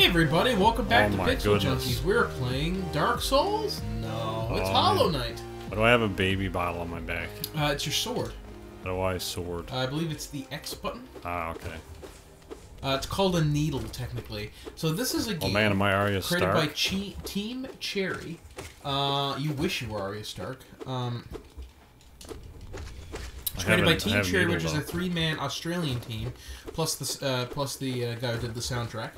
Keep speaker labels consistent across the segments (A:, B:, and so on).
A: Hey everybody, welcome back to Pixel
B: goodness.
A: Junkies. We're playing Dark Souls? No, it's Hollow Knight.
B: Why do I have a baby bottle on my back?
A: It's your sword.
B: How do I sword?
A: I believe it's the X button.
B: Ah, okay.
A: It's called a needle, technically. So this is a game
B: Oh man, am I Arya
A: created
B: Stark?
A: by Team Cherry. You wish you were Arya Stark. It's created by Team Cherry, which is a 3-man Australian team, plus the guy who did the soundtrack.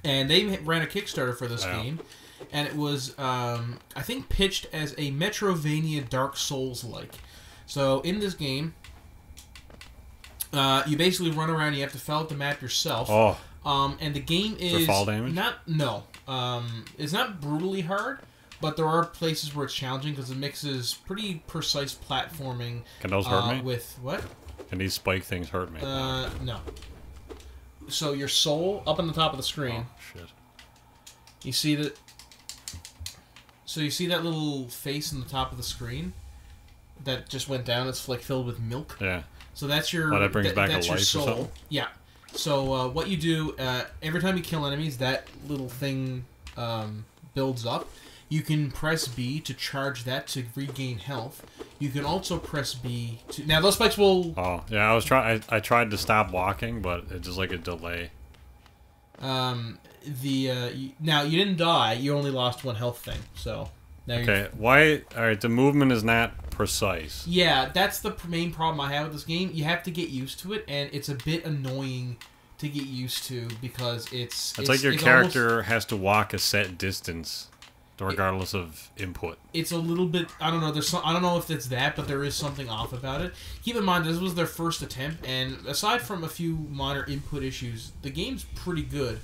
A: And they ran a Kickstarter for this game, and it was, I think, pitched as a Metrovania Dark Souls-like. So in this game, you basically run around. You have to fill out the map yourself.
B: Oh.
A: And the game is
B: fall damage?
A: It's not brutally hard, but there are places where it's challenging because it mixes pretty precise platforming.
B: Can those hurt me?
A: With what?
B: Can these spike things hurt me?
A: No. So your soul up on the top of the screen.
B: Oh shit!
A: You see that? So you see that little face in the top of the screen that just went down. It's like filled with milk.
B: Yeah.
A: So that's your.
B: Oh, that brings back
A: that's
B: a
A: your
B: life
A: soul.
B: or something?
A: Yeah. So what you do every time you kill enemies, that little thing builds up. You can press B to charge that to regain health. You can also press B to... Now, those spikes will...
B: Oh, yeah, I tried to stop walking, but it's just like a delay.
A: Now, you didn't die. You only lost 1 health thing, so... Now
B: Okay, why... Alright, the movement is not precise.
A: Yeah, that's the main problem I have with this game. You have to get used to it, and it's a bit annoying to get used to because it's
B: like your character has to walk a set distance. Regardless of input,
A: it's a little bit. I don't know. I don't know if it's that, but there is something off about it. Keep in mind, this was their first attempt, and aside from a few minor input issues, the game's pretty good.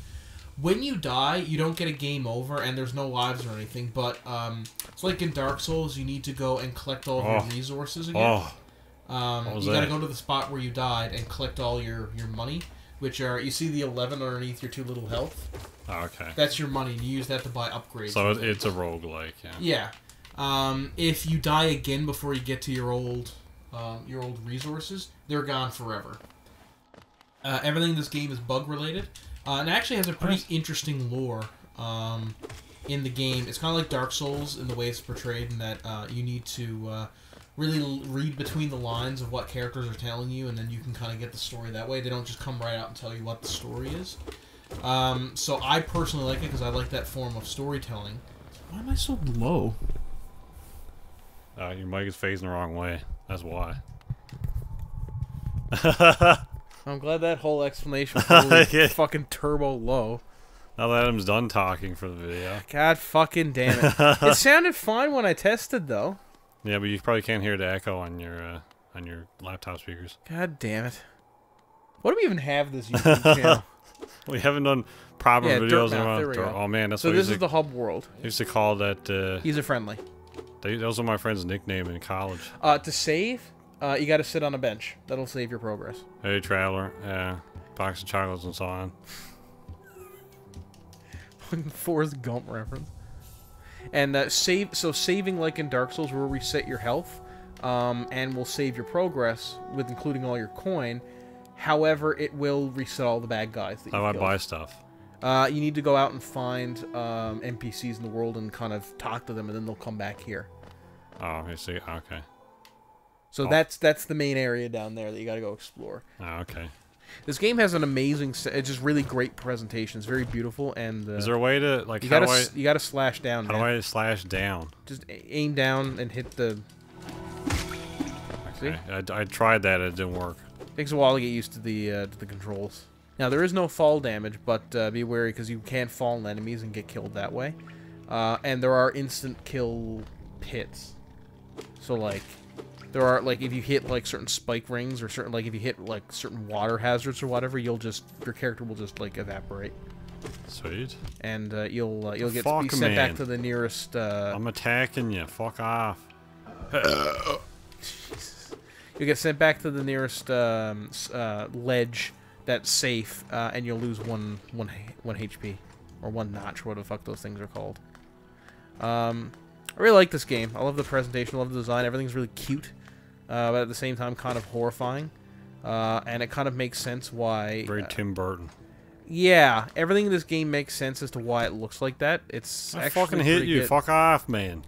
A: When you die, you don't get a game over, and there's no lives or anything. But it's like in Dark Souls, you need to go and collect all of your resources again. You got to go to the spot where you died and collect all your money, which are you see the 11 underneath your 2 little health.
B: Oh, okay.
A: That's your money, and you use that to buy upgrades.
B: So it's a roguelike, yeah.
A: Yeah. If you die again before you get to your old resources, they're gone forever. Everything in this game is bug-related. And it actually has a pretty interesting lore in the game. It's kind of like Dark Souls in the way it's portrayed, in that you need to really read between the lines of what characters are telling you, and then you can kind of get the story that way. They don't just come right out and tell you what the story is. So I personally like it because I like that form of storytelling. Why am I so low?
B: Your mic is facing the wrong way. That's why.
A: I'm glad that whole explanation was fucking turbo low.
B: Now that Adam's done talking for the video.
A: God fucking damn it. It sounded fine when I tested, though.
B: Yeah, but you probably can't hear the echo on your laptop speakers.
A: God damn it. What do we even have this YouTube channel?
B: We haven't done proper videos in a while.
A: There we go.
B: Oh man, that's
A: so
B: what
A: this is the hub world.
B: I used to call that.
A: He's a friendly.
B: Those are my friend's nickname in college.
A: To save, you got to sit on a bench. That'll save your progress.
B: Hey, traveler. Yeah, box of chocolates and so on.
A: Forrest Gump reference. And saving like in Dark Souls will reset your health, and will save your progress with including all your coin. However, it will reset all the bad guys that you
B: How do I buy stuff?
A: You need to go out and find NPCs in the world and kind of talk to them, and then they'll come back here.
B: Oh, I see. Okay.
A: So that's the main area down there that you got to go explore.
B: Oh, okay.
A: This game has an amazing, it's just really great presentation. It's very beautiful, and
B: is there a way to like?
A: You gotta slash down.
B: How do I slash down?
A: Just aim down and hit the.
B: Okay. See? I tried that. It didn't work.
A: Takes a while to get used to the controls. Now there is no fall damage, but be wary because you can fall on enemies and get killed that way. And there are instant kill pits. So like, there are like if you hit like certain spike rings or certain if you hit like certain water hazards or whatever, your character will just like evaporate.
B: Sweet.
A: And you'll get be sent back to the nearest.
B: I'm attacking you. Fuck off.
A: Jesus. You'll get sent back to the nearest ledge that's safe, and you'll lose one HP or 1 notch, whatever the fuck those things are called. I really like this game. I love the presentation, I love the design. Everything's really cute, but at the same time kind of horrifying. And it kind of makes sense why...
B: Very Tim Burton.
C: Yeah, everything in this game makes sense as to why it looks like that. It's
B: I
C: actually
B: fucking hit
C: pretty
B: you.
C: good.
B: Fuck off, man.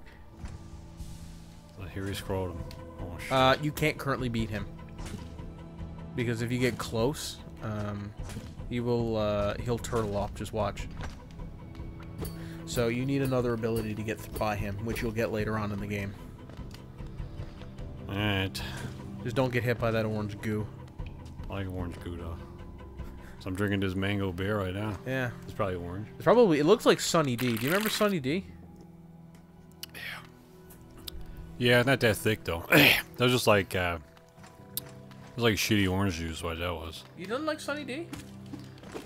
B: Here he scrolled him. Oh, shit.
C: You can't currently beat him because if you get close, he'll turtle off. Just watch. So you need another ability to get by him, which you'll get later on in the game.
B: Alright.
C: Just don't get hit by that orange goo.
B: I like orange Gouda. So I'm drinking this mango beer right now.
C: Yeah.
B: It's probably orange.
C: It's probably. It looks like Sunny D. Do you remember Sunny D?
B: Yeah, not that thick though. That was just like it was like shitty orange juice. What that was.
C: You don't like Sunny D?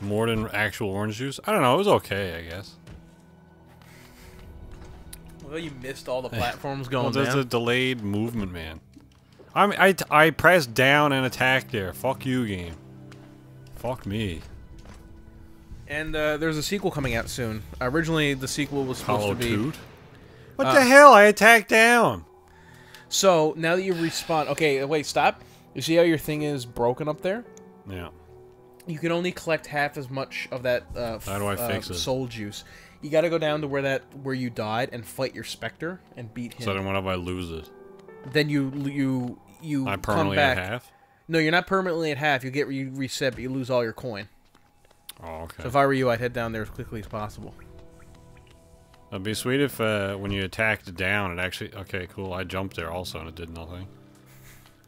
B: More than actual orange juice. I don't know. It was okay, I guess.
C: Well, you missed all the platforms going
B: Well, there's
C: down.
B: a delayed movement, man. I pressed down and attacked there. Fuck you, game. Fuck me.
C: And there's a sequel coming out soon. Originally, the sequel was supposed
B: Hollow
C: to be.
B: Toot? What the hell? I attacked down.
C: So now that you respawn, okay, wait, stop. You see how your thing is broken up there?
B: Yeah.
C: You can only collect half as much of that
B: How do I fix it?
C: soul juice. You got to go down to where you died and fight your specter and beat him.
B: So then what if I lose it?
C: Then you
B: I'm
C: come
B: permanently
C: back.
B: at half?
C: No, you're not permanently at half. You reset, but you lose all your coin.
B: Oh, okay.
C: So if I were you, I'd head down there as quickly as possible.
B: It'd be sweet if when you attacked down, it actually... Okay, cool. I jumped there also and it did nothing.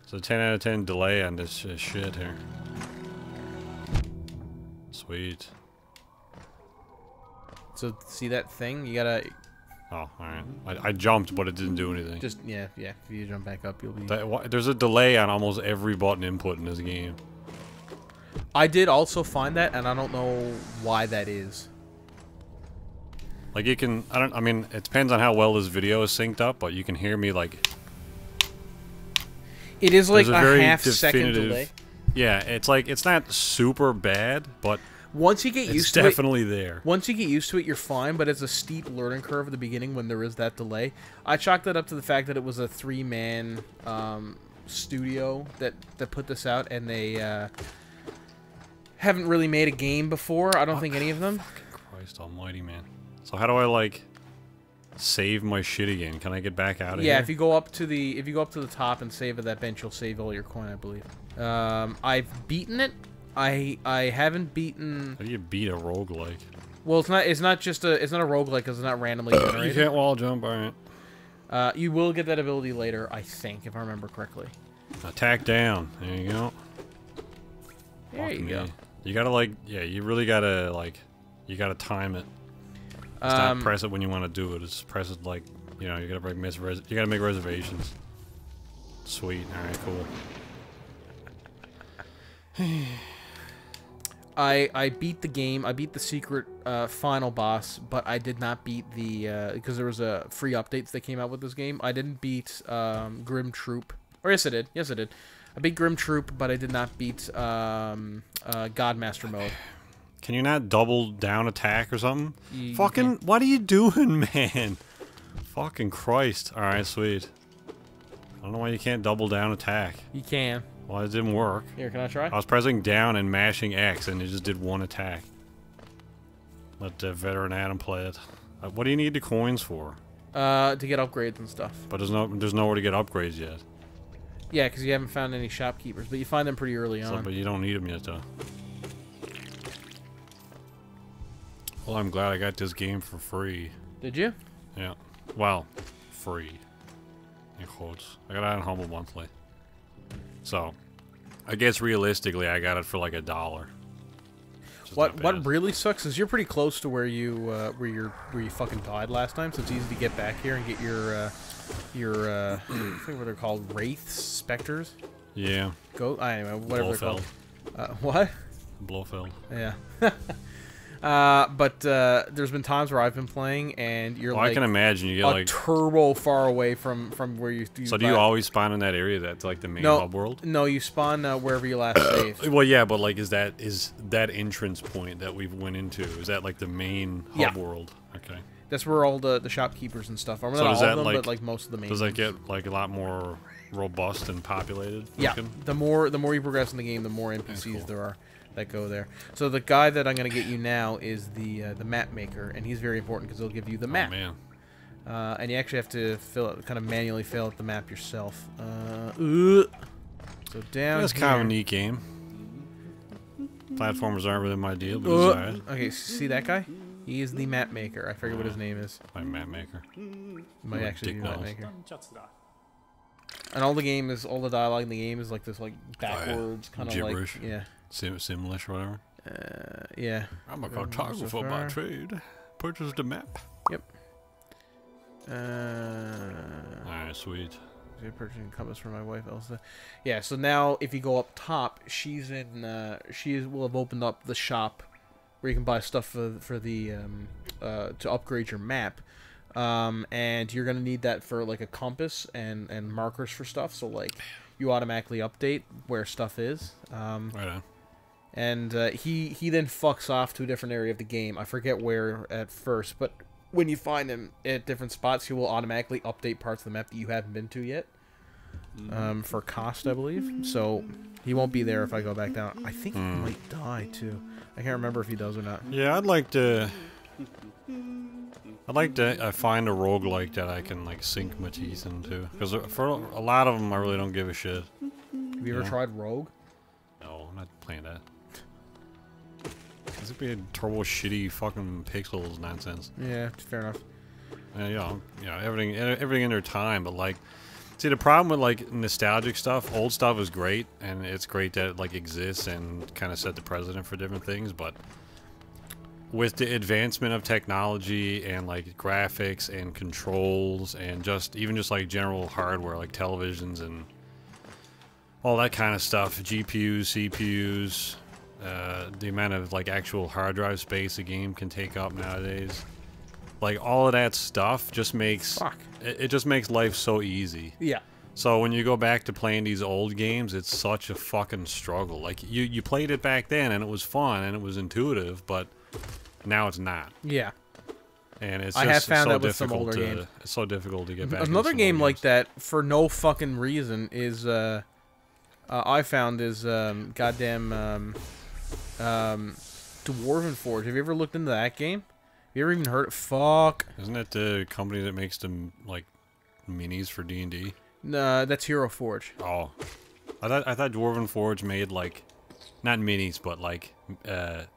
B: So 10 out of 10 delay on this shit here. Sweet.
C: So see that thing? You gotta
B: Oh, alright. I jumped, but it didn't do anything.
C: just yeah. If you jump back up, you'll be.
B: There's a delay on almost every button input in this game.
C: I did also find that, and I don't know why that is.
B: Like you can... I mean, it depends on how well this video is synced up, but you can hear me like...
C: It is like
B: There's
C: a
B: very
C: half-second
B: definitive-
C: delay.
B: Yeah, it's like... It's not super bad, but
C: Once you get
B: it's
C: used to it,
B: definitely there.
C: once you get used to it, you're fine. But it's a steep learning curve at the beginning when there is that delay. I chalked that up to the fact that it was a 3-man studio that put this out, and they haven't really made a game before. I don't think any of them.
B: Christ almighty, man. So how do I, like, save my shit again? Can I get back out of here?
C: Yeah, if you go up to the top and save at that bench, you'll save all your coin, I believe. I've beaten it. I haven't beaten.
B: How do you beat a roguelike?
C: Well, it's not a roguelike because it's not randomly
B: You
C: generated.
B: can't wall jump, alright.
C: You will get that ability later, I think, if I remember correctly.
B: Attack down. There you go.
C: There
B: Fuck
C: you
B: me.
C: go.
B: You gotta, like, yeah, you really gotta, like, you gotta time it. It's not press it when you want to do it. It's press it like, you know, you gotta make reservations. Sweet. Alright, cool.
C: I beat the game. I beat the secret final boss, but I did not beat the because there was a free updates that came out with this game. I didn't beat Grim Troop. Or yes, I did. Yes, I did. I beat Grim Troop, but I did not beat Godmaster mode.
B: Can you not double down attack or something?
C: You
B: Fucking, what are you doing, man? Fucking Christ. Alright, sweet. I don't know why you can't double down attack.
C: You can.
B: Well, it didn't work.
C: Here, can I try?
B: I was pressing down and mashing X, and it just did one attack. Let veteran Adam play it. What do you need the coins for?
C: To get upgrades and stuff.
B: But there's nowhere to get upgrades yet.
C: Yeah, because you haven't found any shopkeepers, but you find them pretty early on.
B: But you don't need them yet, though. Well, I'm glad I got this game for free.
C: Did you?
B: Yeah. Well, free. In quotes. I got it on Humble Monthly. So, I guess realistically, I got it for like $1.
C: What really sucks is you're pretty close to where you fucking died last time, so it's easy to get back here and get your I think what they're called, wraiths, specters.
B: Yeah.
C: Anyway, whatever
B: Blofeld.
C: they're called. What?
B: Blofeld.
C: Yeah. But there's been times where I've been playing and you're like
B: I can imagine you get
C: a
B: like
C: turbo far away from where you.
B: So do you always spawn in that area that's like the main hub world?
C: No, you spawn wherever you last saved.
B: Well, yeah, but like, is that entrance point that we've went into? Is that like the main hub world? Okay.
C: That's where all the shopkeepers and stuff are.
B: So
C: not
B: does
C: all
B: that
C: of them,
B: like
C: but like most of the main.
B: Does that
C: ones.
B: get like a lot more robust and populated?
C: Yeah.
B: Looking?
C: The more you progress in the game, the more NPCs
B: cool.
C: there are. that go there. So the guy that I'm gonna get you now is the map maker, and he's very important because he'll give you the map.
B: Oh man.
C: And you actually have to kind of manually fill out the map yourself. So down.
B: That's
C: here.
B: kind of a neat game. Platformers aren't really my deal, but it's alright.
C: Okay, see that guy? He is the map maker. I forget what his name is.
B: My map maker.
C: Might actually be
B: Dick
C: map
B: knows.
C: maker. And all the dialogue in the game is like this, like backwards kind of like
B: gibberish.
C: yeah.
B: Simlish or whatever.
C: Yeah.
B: I'm a
C: Going
B: cartographer
C: so
B: by
C: far.
B: trade. Purchased a map.
C: Yep.
B: Alright, sweet.
C: Purchasing compass for my wife, Elsa. Yeah. So now, if you go up top, she's in. She will have opened up the shop where you can buy stuff for the to upgrade your map. And you're gonna need that for like a compass and markers for stuff. So like, you automatically update where stuff is.
B: Right on.
C: And he then fucks off to a different area of the game. I forget where at first, but when you find him at different spots, he will automatically update parts of the map that you haven't been to yet. For cost, I believe. So he won't be there if I go back down. I think he might die too. I can't remember if he does or not.
B: Yeah, I'd like to find a roguelike that I can like sink my teeth into. Because for a lot of them, I really don't give a shit.
C: Have you ever tried Rogue?
B: No, I'm not playing that. This would be a turbo shitty fucking pixels nonsense.
C: Yeah, fair enough.
B: Everything in their time, but like, see the problem with like nostalgic stuff, old stuff is great, and it's great that it like exists and kind of set the precedent for different things, but with the advancement of technology and like graphics and controls and just like general hardware like televisions and all that kind of stuff, GPUs, CPUs, the amount of like actual hard drive space a game can take up nowadays, like all of that stuff just makes it just makes life so easy.
C: Yeah.
B: So when you go back to playing these old games, it's such a fucking struggle. Like you played it back then and it was fun and it was intuitive, but now it's not.
C: Yeah.
B: And it's
C: I
B: just
C: have found
B: so
C: that with some older
B: difficult
C: games.
B: It's so difficult to get back.
C: Another
B: into
C: game
B: some old
C: like
B: games.
C: that for no fucking reason is I found is goddamn Dwarven Forge. Have you ever looked into that game? Have you ever even heard? Fuck.
B: Isn't it the company that makes them like minis for D&D?
C: No, that's Hero Forge.
B: Oh, I thought Dwarven Forge made like not minis but like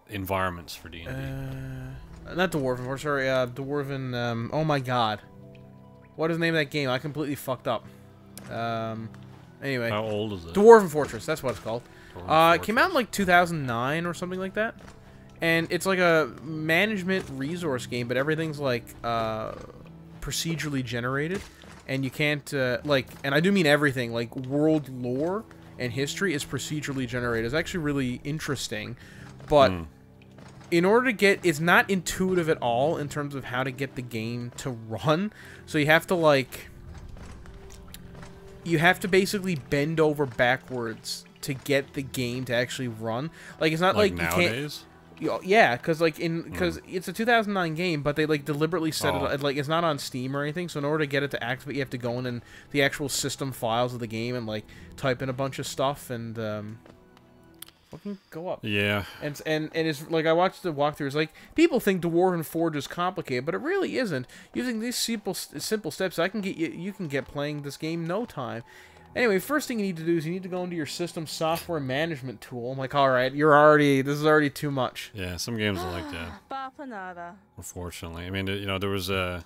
B: environments for D&D.
C: Not Dwarven Forge. Sorry, Dwarven. Oh my god, what is the name of that game? I completely fucked up. Anyway.
B: How old is it?
C: Dwarven Fortress. That's what it's called. It came
B: Fortress.
C: out in like 2009 or something like that. And it's like a management resource game, but everything's like procedurally generated. And you can't, like, and I do mean everything, like world lore and history is procedurally generated. It's actually really interesting. But in order to get, it's not intuitive at all in terms of how to get the game to run. So you have to, like, you have to basically bend over backwards to get the game to actually run. Like, it's not like
B: nowadays?
C: you can't... Yeah, because like because it's a 2009 game, but they like deliberately set it like it's not on Steam or anything. So in order to get it to activate, you have to go in the actual system files of the game and like type in a bunch of stuff and fucking go up.
B: Yeah.
C: And it's like I watched the walkthrough. It's like people think Dwarven Forge is complicated, but it really isn't. Using these simple steps, you can get playing this game no time. Anyway, first thing you need to do is you need to go into your system software management tool. I'm like, all right, this is already too much.
B: Yeah, some games are like that. Unfortunately, I mean, there was the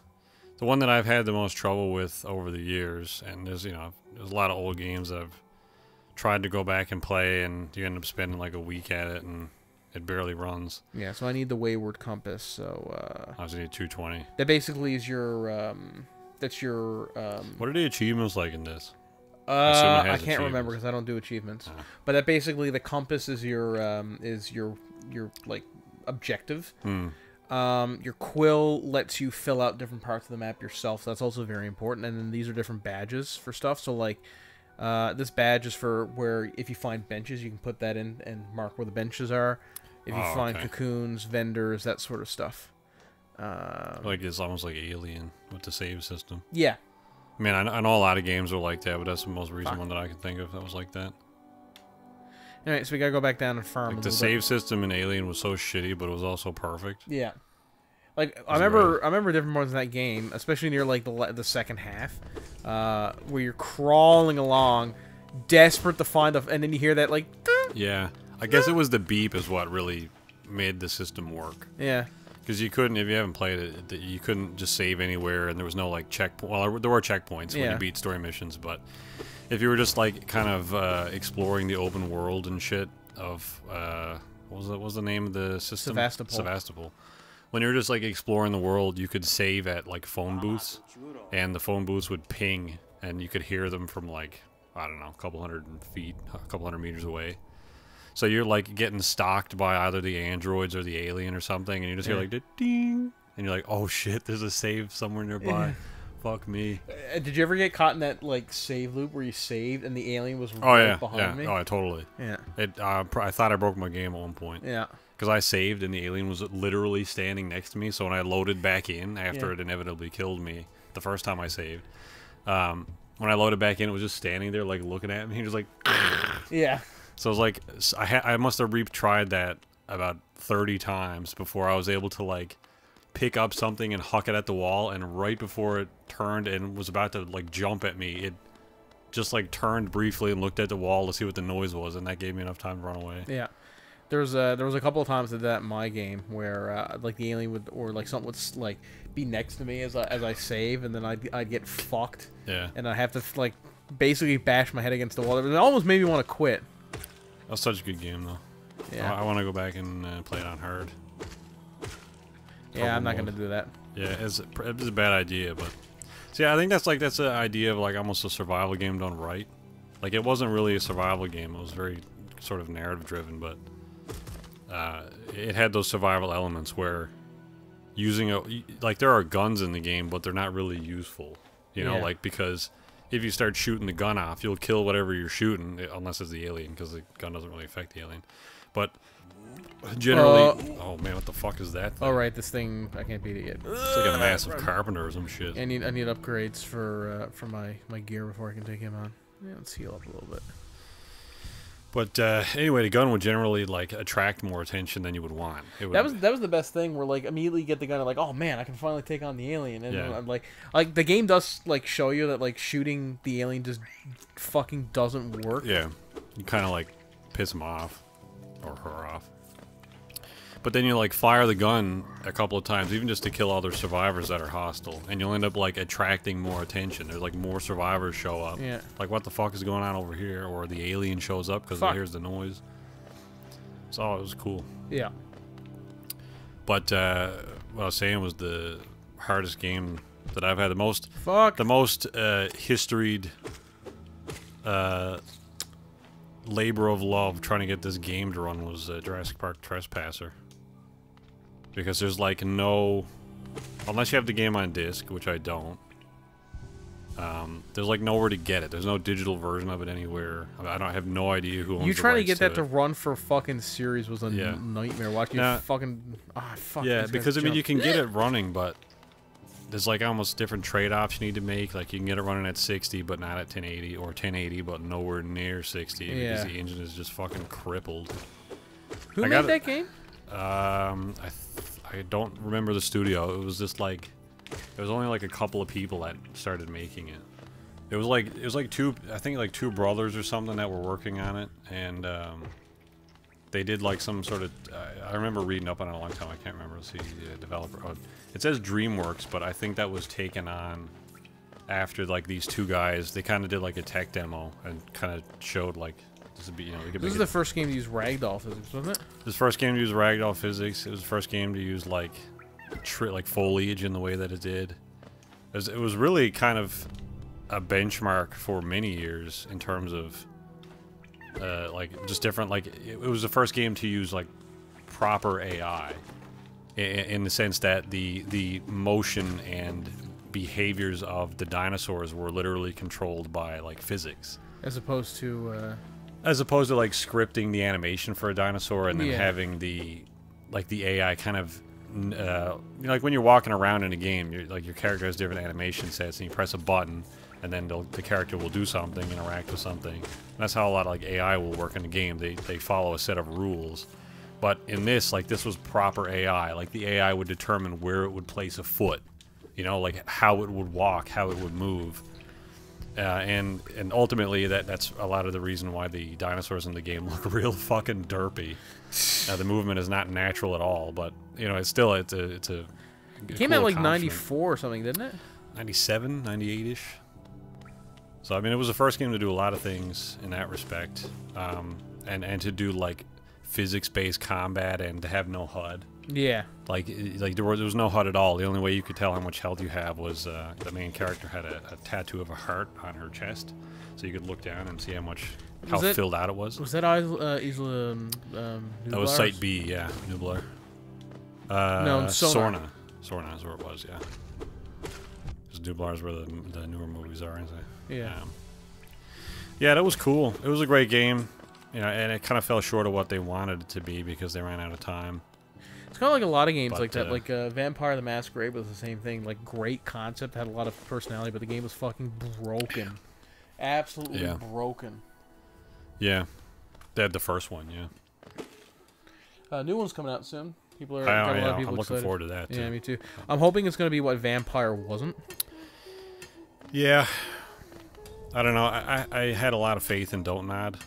B: one that I've had the most trouble with over the years, and there's a lot of old games that I've tried to go back and play, and you end up spending like a week at it, and it barely runs.
C: Yeah, so I need the Wayward Compass. So
B: I was need 220.
C: that basically is your that's your
B: What are the achievements like in this?
C: I can't remember because I don't do achievements. But that basically the compass is your like objective. Your quill lets you fill out different parts of the map yourself. So that's also very important. And then these are different badges for stuff. So like this badge is for where if you find benches, you can put that in and mark where the benches are. If you find cocoons, vendors, that sort of stuff.
B: Like it's almost like Alien with the save system.
C: Yeah.
B: I mean, I know a lot of games are like that, but that's the most recent one that I can think of that was like that.
C: Alright, so we gotta go back down and farm.
B: Like the save system in Alien was so shitty, but it was also perfect.
C: Yeah. Like I remember different parts in that game, especially near like the second half, where you're crawling along, desperate to find and then you hear that like.
B: Yeah, I guess it was the beep is what really made the system work.
C: Yeah.
B: Because you couldn't, if you haven't played it, you couldn't just save anywhere, and there was no like checkpoint. Well, there were checkpoints when you beat story missions, but if you were just like kind of exploring the open world and shit of what was the name of the system? Sevastopol. When you were just like exploring the world, you could save at like phone booths, and the phone booths would ping, and you could hear them from like, I don't know, a couple hundred feet, a couple hundred meters away. So you're like getting stalked by either the androids or the alien or something, and you just hear like ding, and you're like, oh shit, there's a save somewhere nearby. Fuck me.
C: Did you ever get caught in that like save loop where you saved and the alien was behind me?
B: Oh, totally.
C: Yeah.
B: I thought I broke my game at one point.
C: Yeah.
B: Because I saved and the alien was literally standing next to me, so when I loaded back in after it inevitably killed me the first time I saved, when I loaded back in, it was just standing there like looking at me, just like.
C: Yeah.
B: So it was like I must have retried that about 30 times before I was able to like pick up something and huck it at the wall, and right before it turned and was about to like jump at me, it just like turned briefly and looked at the wall to see what the noise was, and that gave me enough time to run away.
C: Yeah. There was a couple of times that in my game where like the alien would or like something would like be next to me as I save, and then I'd get fucked.
B: Yeah.
C: And I have to like basically bash my head against the wall. It almost made me want to quit.
B: That was such a good game though.
C: Yeah.
B: I want to go back and play it on hard.
C: Yeah, I'm not gonna do that.
B: Yeah, it's a bad idea, but see, I think that's an idea of like almost a survival game done right. Like it wasn't really a survival game; it was very sort of narrative driven, but it had those survival elements where like there are guns in the game, but they're not really useful. You know, like because if you start shooting the gun off, you'll kill whatever you're shooting, unless it's the alien, because the gun doesn't really affect the alien. But generally, oh man, what the fuck is that thing?
C: Oh right, this thing, I can't beat it yet.
B: It's like a massive carpenter or some shit.
C: I need upgrades for my gear before I can take him on. Yeah, let's heal up a little bit.
B: But anyway, the gun would generally like attract more attention than you would want.
C: That was the best thing. Where like immediately you get the gun and like, oh man, I can finally take on the alien. And I'm like the game does like show you that like shooting the alien just fucking doesn't work.
B: Yeah, you kind of like piss him off or her off. But then you like fire the gun a couple of times, even just to kill other survivors that are hostile, and you'll end up like attracting more attention. There's like more survivors show up.
C: Yeah.
B: Like what the fuck is going on over here? Or the alien shows up because it hears the noise. So it was cool.
C: Yeah.
B: But what I was saying was the hardest game that I've had, the most historied labor of love trying to get this game to run was Jurassic Park Trespasser. Because there's like no, unless you have the game on disc, which I don't, there's like nowhere to get it. There's no digital version of it anywhere. I have no idea who owns
C: You trying
B: the
C: to get
B: rights
C: that to run for fucking series was a
B: Yeah.
C: nightmare. Watching you fucking fuck.
B: Yeah,
C: these guys
B: because I mean
C: jump.
B: you can get it running, but there's like almost different trade-offs you need to make. Like you can get it running at 60, but not at 1080, or 1080, but nowhere near 60 because the engine is just fucking crippled.
C: Who made that game?
B: I don't remember the studio. It was just like there was only like a couple of people that started making it. It was like two brothers or something that were working on it, and they did like some sort of I remember reading up on it a long time. I can't remember the developer. Oh, it says DreamWorks, but I think that was taken on after like these two guys. They kind of did like a tech demo and kind of showed like this would be,
C: this is the first game to use ragdoll physics, wasn't it?
B: This first game to use ragdoll physics. It was the first game to use like foliage in the way that it did. It was really kind of a benchmark for many years in terms of like just different. Like it was the first game to use like proper AI in the sense that the motion and behaviors of the dinosaurs were literally controlled by like physics,
C: as opposed to
B: like scripting the animation for a dinosaur and then having the AI kind of like when you're walking around in a game, your character has different animation sets, and you press a button, and then the character will do something, interact with something. And that's how a lot of like AI will work in the game. They follow a set of rules. But in this, like, this was proper AI. Like, the AI would determine where it would place a foot. You know, like, how it would walk, how it would move. And ultimately, that's a lot of the reason why the dinosaurs in the game look real fucking derpy. The movement is not natural at all, but, you know, it's still, it's a
C: It came out, like, 94 or something, didn't it?
B: 97, 98-ish. So, I mean, it was the first game to do a lot of things in that respect. And to do, like, physics-based combat and to have no HUD.
C: Yeah.
B: Like there was no HUD at all. The only way you could tell how much health you have was the main character had a tattoo of a heart on her chest, so you could look down and see how filled out it was.
C: Was that Isla?
B: That was Site B, yeah, Nublar.
C: No,
B: Sorna. Sorna is where it was, yeah. Because Nublar is where the newer movies are, isn't it?
C: Yeah.
B: Yeah, that was cool. It was a great game. You know, and it kind of fell short of what they wanted it to be because they ran out of time.
C: It's kind of like a lot of games like that. Like Vampire the Masquerade was the same thing. Like, great concept, had a lot of personality, but the game was fucking broken. Absolutely broken.
B: Yeah. They had the first one, yeah.
C: New one's coming out soon. People are.
B: I'm looking forward to that, too.
C: Yeah, me too. I'm hoping it's going to be what Vampire wasn't.
B: Yeah. I don't know. I had a lot of faith in Don't Nod.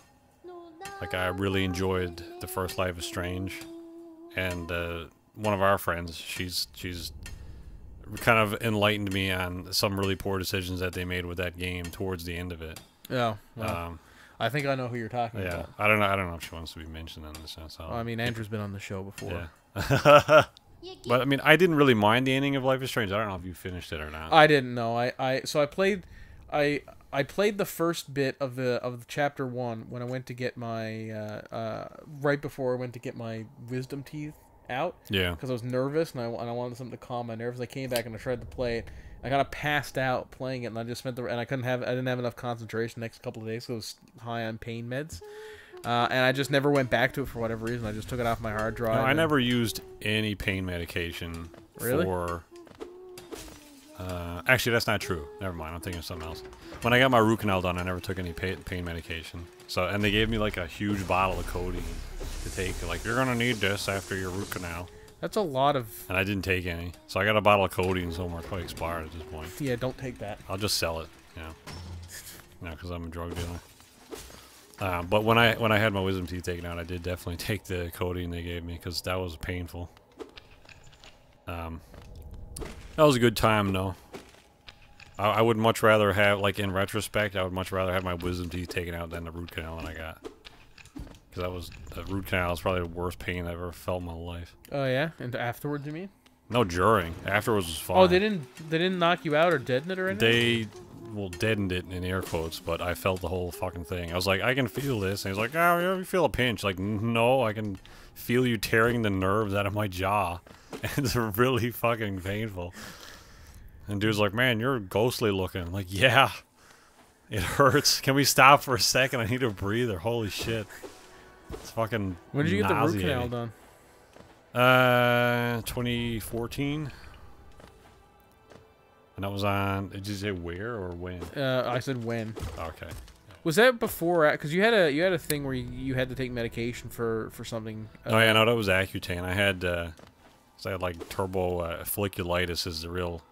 B: Like, I really enjoyed the first Life is Strange, and one of our friends, she's kind of enlightened me on some really poor decisions that they made with that game towards the end of it.
C: Oh, well, I think I know who you're talking about.
B: I don't know if she wants to be mentioned in this sense.
C: I mean, Andrew's been on the show before.
B: Yeah. But I mean, I didn't really mind the ending of Life is Strange. I don't know if you finished it or not.
C: I didn't know. I played the first bit of the chapter 1 when I went to get my right before I went to get my wisdom teeth out.
B: Yeah.
C: Because I was nervous and I wanted something to calm my nerves. I came back and I tried to play it. I kind of passed out playing it, and I just spent I didn't have enough concentration the next couple of days, so I was high on pain meds. And I just never went back to it for whatever reason. I just took it off my hard drive.
B: No, I never used any pain medication for. Actually, that's not true. Never mind. I'm thinking of something else. When I got my root canal done, I never took any pain medication. So, and they gave me like a huge bottle of codeine to take. Like, you're gonna need this after your root canal.
C: That's a lot of.
B: And I didn't take any, so I got a bottle of codeine somewhere. It's probably expired at this point.
C: Yeah, don't take that.
B: I'll just sell it. Because I'm a drug dealer. But when I had my wisdom teeth taken out, I did definitely take the codeine they gave me because that was painful. That was a good time, though. I would much rather have, like, in retrospect, I would much rather have my wisdom teeth taken out than the root canal that I got. Because the root canal is probably the worst pain I've ever felt in my life.
C: Oh, yeah? And afterwards, you mean?
B: No, during. Afterwards was fine.
C: Oh, they didn't knock you out or deaden it or anything?
B: Well, deadened it in air quotes, but I felt the whole fucking thing. I was like, I can feel this. And he's like, oh, you feel a pinch. Like, no, I can feel you tearing the nerves out of my jaw. And it's really fucking painful. And dude's like, man, you're ghostly looking. I'm like, yeah, it hurts. Can we stop for a second? I need a breather. Holy shit. It's fucking
C: When did you get the root canal done?
B: 2014. And that was on, did you say where or when?
C: I said when.
B: Okay.
C: Was that before? Because you had a thing where you had to take medication for something.
B: Oh yeah, no, that was Accutane. I had like turbo folliculitis is the real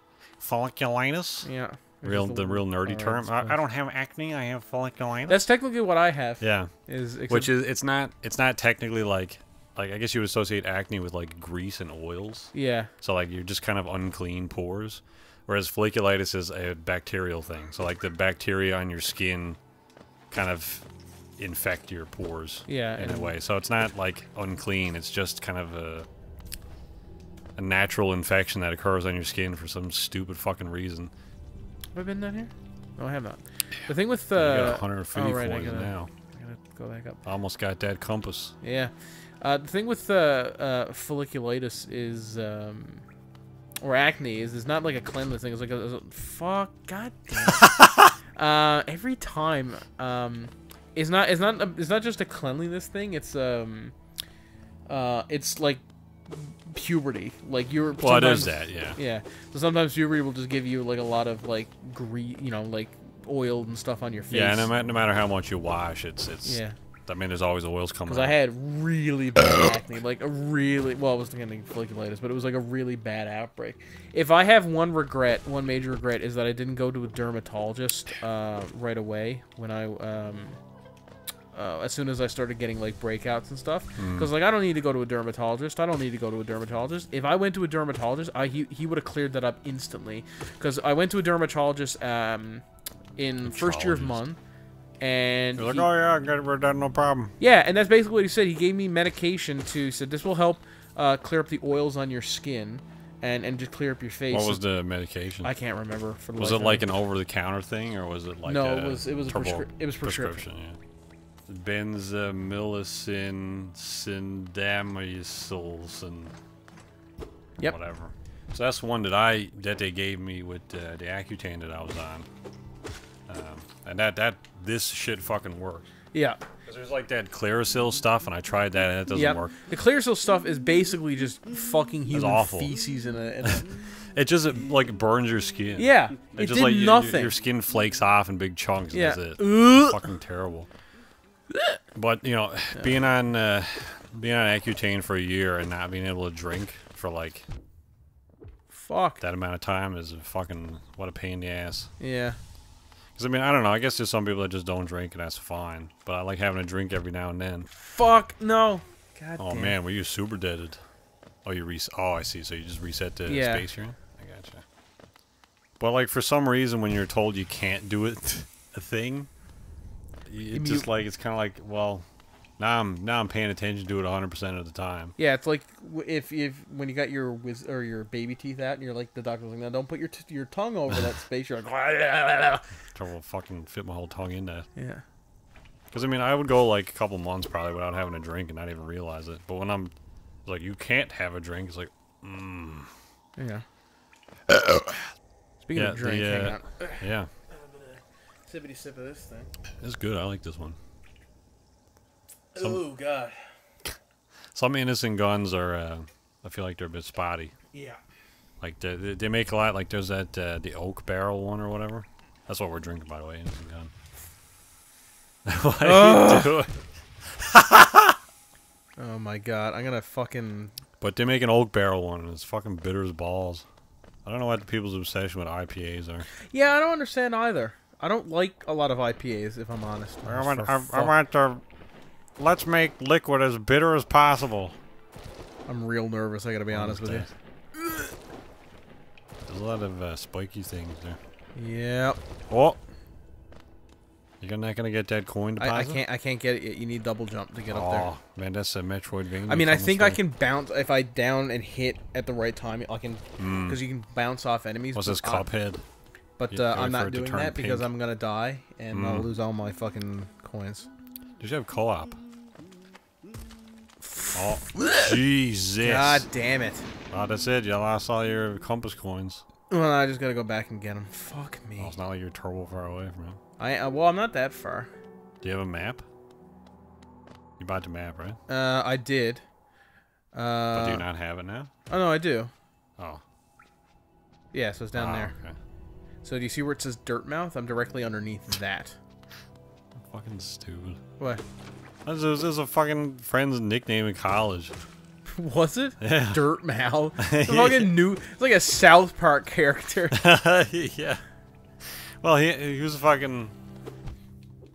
B: folliculitis.
C: Yeah.
B: The real nerdy term. I don't have acne. I have folliculitis.
C: That's technically what I have.
B: Yeah. It's not technically like I guess you would associate acne with like grease and oils.
C: Yeah.
B: So like you're just kind of unclean pores. Whereas folliculitis is a bacterial thing. So like the bacteria on your skin kind of infect your pores in a way. So it's not like unclean. It's just kind of a natural infection that occurs on your skin for some stupid fucking reason.
C: Have I been down here? No, I have not. The thing with
B: you got 150
C: right,
B: points now.
C: I gotta go back up.
B: Almost got that compass.
C: Yeah. The thing with folliculitis is or acne is not like a cleanliness thing. It's like a fuck. God damn. Every time, it's not just a cleanliness thing. It's like puberty. Like you're.
B: Well, it is that, yeah.
C: Yeah. So sometimes puberty will just give you like a lot of like like oil and stuff on your face.
B: Yeah, no matter how much you wash, it's
C: yeah.
B: I mean, there's always oils coming out.
C: Because I had really bad acne, like a really, well, it was getting folliculitis, but it was like a really bad outbreak. If I have one major regret, is that I didn't go to a dermatologist right away when I, as soon as I started getting like breakouts and stuff. Because like I don't need to go to a dermatologist. If I went to a dermatologist, he would have cleared that up instantly. Because I went to a dermatologist in first year of MUN. And
B: you're like, oh yeah, I got it, we're done, no problem.
C: Yeah, and that's basically what he said. He gave me medication he said this will help clear up the oils on your skin and just clear up your face.
B: What was the medication?
C: I can't remember.
B: Was it like an over-the-counter thing, or was it like
C: no? It was prescription.
B: Yeah. Benzamycin, sindamycils, and whatever. So that's one that they gave me with the Accutane that I was on. And this shit fucking works.
C: Yeah.
B: Because there's like that Clearasil stuff, and I tried that, and it doesn't work.
C: The Clearasil stuff is basically just fucking human feces in a
B: it just like burns your skin.
C: Yeah. It
B: just
C: did
B: like
C: nothing.
B: Your skin flakes off in big chunks.
C: Yeah.
B: And that's it. Fucking terrible. But you know, being on Accutane for a year and not being able to drink for like that amount of time is fucking what a pain in the ass.
C: Yeah.
B: Because, I mean, I don't know. I guess there's some people that just don't drink, and that's fine. But I like having a drink every now and then.
C: Fuck, no. God
B: damn. Man, were you super deaded? Oh, I see. So you just reset the space here? I gotcha. But, like, for some reason, when you're told you can't do it, a thing, it's just like, it's kind of like, well, now I'm paying attention to it 100% of the time.
C: Yeah, it's like if when you got your baby teeth out and you're like, the doctor's like, now don't put your tongue over that space. You're like,
B: trouble fucking fit my whole tongue in that.
C: Yeah.
B: Because I mean, I would go like a couple months probably without having a drink and not even realize it. But when I'm like, you can't have a drink, it's like,
C: Yeah. Speaking of drink, hang on.
B: Yeah.
C: Sippity sip of this thing.
B: It's good. I like this one.
C: Oh God.
B: Some innocent guns are, I feel like they're a bit spotty.
C: Yeah.
B: Like they make a lot. Like there's that the oak barrel one or whatever. That's what we're drinking, by the way. Innocent gun. What are you doing?
C: Oh my God! I'm gonna fucking.
B: But they make an oak barrel one, and it's fucking bitter as balls. I don't know what the people's obsession with IPAs are.
C: Yeah, I don't understand either. I don't like a lot of IPAs, if I'm honest.
B: I want to. Let's make liquid as bitter as possible.
C: I'm real nervous, I gotta be honest with you.
B: There's a lot of spiky things there.
C: Yep.
B: Oh! You're not gonna get that coin deposit?
C: I can't get it yet. You need double jump to get up there.
B: Oh, man, that's a Metroidvania.
C: I mean, I think I can bounce, if I down and hit at the right time, I can, because you can bounce off enemies.
B: What's this, Cuphead?
C: But I'm not doing that because I'm gonna die, and I'll lose all my fucking coins.
B: Did you have co-op? Oh, Jesus.
C: God damn it.
B: Oh, that's it. You lost all your compass coins.
C: Well, I just gotta go back and get them. Fuck me.
B: Oh, it's not like you're turbo far away from it.
C: Well, I'm not that far.
B: Do you have a map? You bought the map, right?
C: I did.
B: But do you not have it now?
C: Oh, no, I do.
B: Oh.
C: Yeah, so it's down there.
B: Okay.
C: So do you see where it says Dirtmouth? I'm directly underneath that.
B: Fucking stupid.
C: What?
B: This was a fucking friend's nickname in college.
C: Was it?
B: Yeah.
C: Dirtmouth. It's fucking new. It's like a South Park character.
B: Yeah. Well, he was a fucking.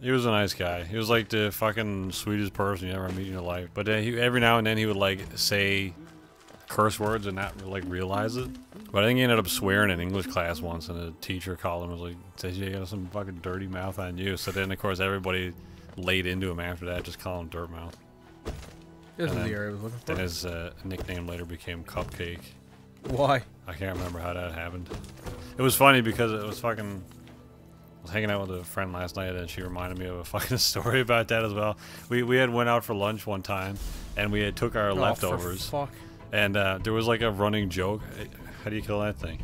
B: He was a nice guy. He was like the fucking sweetest person you ever meet in your life. But every now and then he would like say curse words and not like realize it. But I think he ended up swearing in English class once, and the teacher called him and was like, "Says you got some fucking dirty mouth on you." So then of course everybody laid into him after that, just calling him Dirtmouth.
C: This is the area I was looking for.
B: Then his nickname later became Cupcake.
C: Why?
B: I can't remember how that happened. It was funny because it was fucking. I was hanging out with a friend last night, and she reminded me of a fucking story about that as well. We had went out for lunch one time, and we had took our leftovers.
C: Fuck.
B: And there was like a running joke. How do you kill that thing?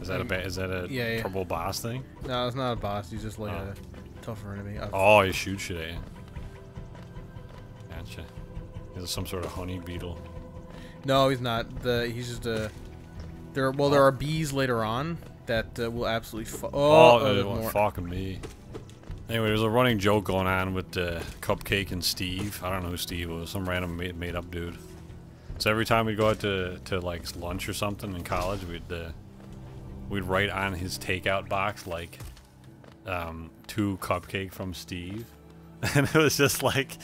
B: Is that a turbo boss thing?
C: No, it's not a boss. He's just like a tougher enemy.
B: Oh, you shoot shit at you. Gotcha. Is it some sort of honey beetle?
C: No, he's not. He's just a. There are bees later on that will absolutely.
B: Fucking me. Anyway, there's a running joke going on with Cupcake and Steve. I don't know who Steve was. Some random made up dude. So every time we'd go out to like lunch or something in college, we'd write on his takeout box like to Cupcake from Steve, and it was just like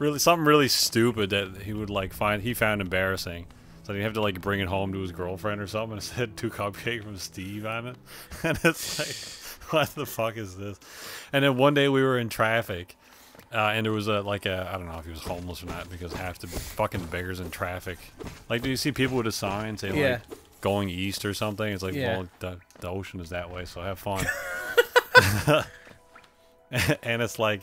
B: really something really stupid that he would like he found embarrassing. So he'd have to like bring it home to his girlfriend or something, and it said to Cupcake from Steve on it, and it's like, what the fuck is this? And then one day we were in traffic. And there was I don't know if he was homeless or not, because half the fucking beggars in traffic. Like, do you see people with a sign saying, like, going east or something? It's like, well, the ocean is that way, so have fun. And it's like,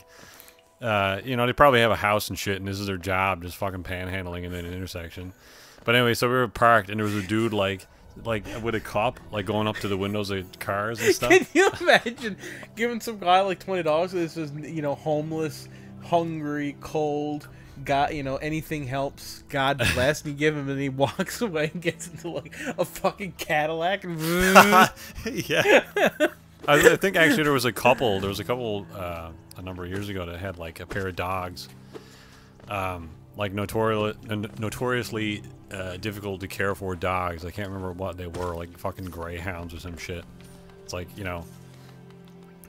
B: you know, they probably have a house and shit, and this is their job, just fucking panhandling in an intersection. But anyway, so we were parked, and there was a dude, like with a cup, like going up to the windows of cars and stuff.
C: Can you imagine giving some guy like $20? This is, you know, homeless, hungry, cold. God, you know, anything helps. God bless. And you give him, and he walks away and gets into like a fucking Cadillac. And
B: yeah. I think actually there was a couple. There was a couple a number of years ago that had like a pair of dogs. Like notoriously difficult to care for dogs. I can't remember what they were, like fucking greyhounds or some shit. It's like, you know,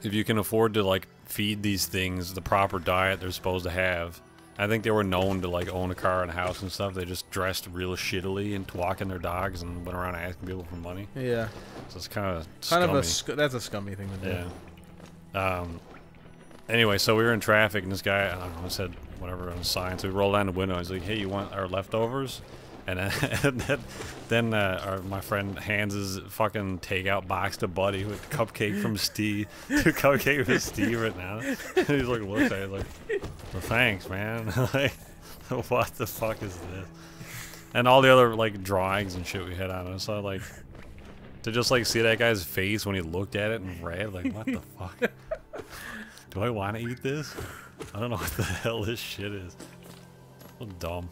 B: if you can afford to like feed these things the proper diet they're supposed to have. I think they were known to like own a car and a house and stuff. They just dressed real shittily and walking their dogs and went around asking people for money.
C: Yeah.
B: So it's kind of scummy.
C: That's a scummy thing to do.
B: Yeah. Anyway, so we were in traffic, and this guy, I don't know, said whatever on the sign. So we rolled down the window. He's like, "Hey, you want our leftovers?" And then my friend hands his fucking takeout box to Buddy with Cupcake from Steve. To Cupcake from Steve right now. And he's like, looks at it like, "Well, thanks, man." Like, what the fuck is this? And all the other like drawings and shit we had on us. So like, to just like see that guy's face when he looked at it and read, like, what the fuck? Do I want to eat this? I don't know what the hell this shit is. So dumb.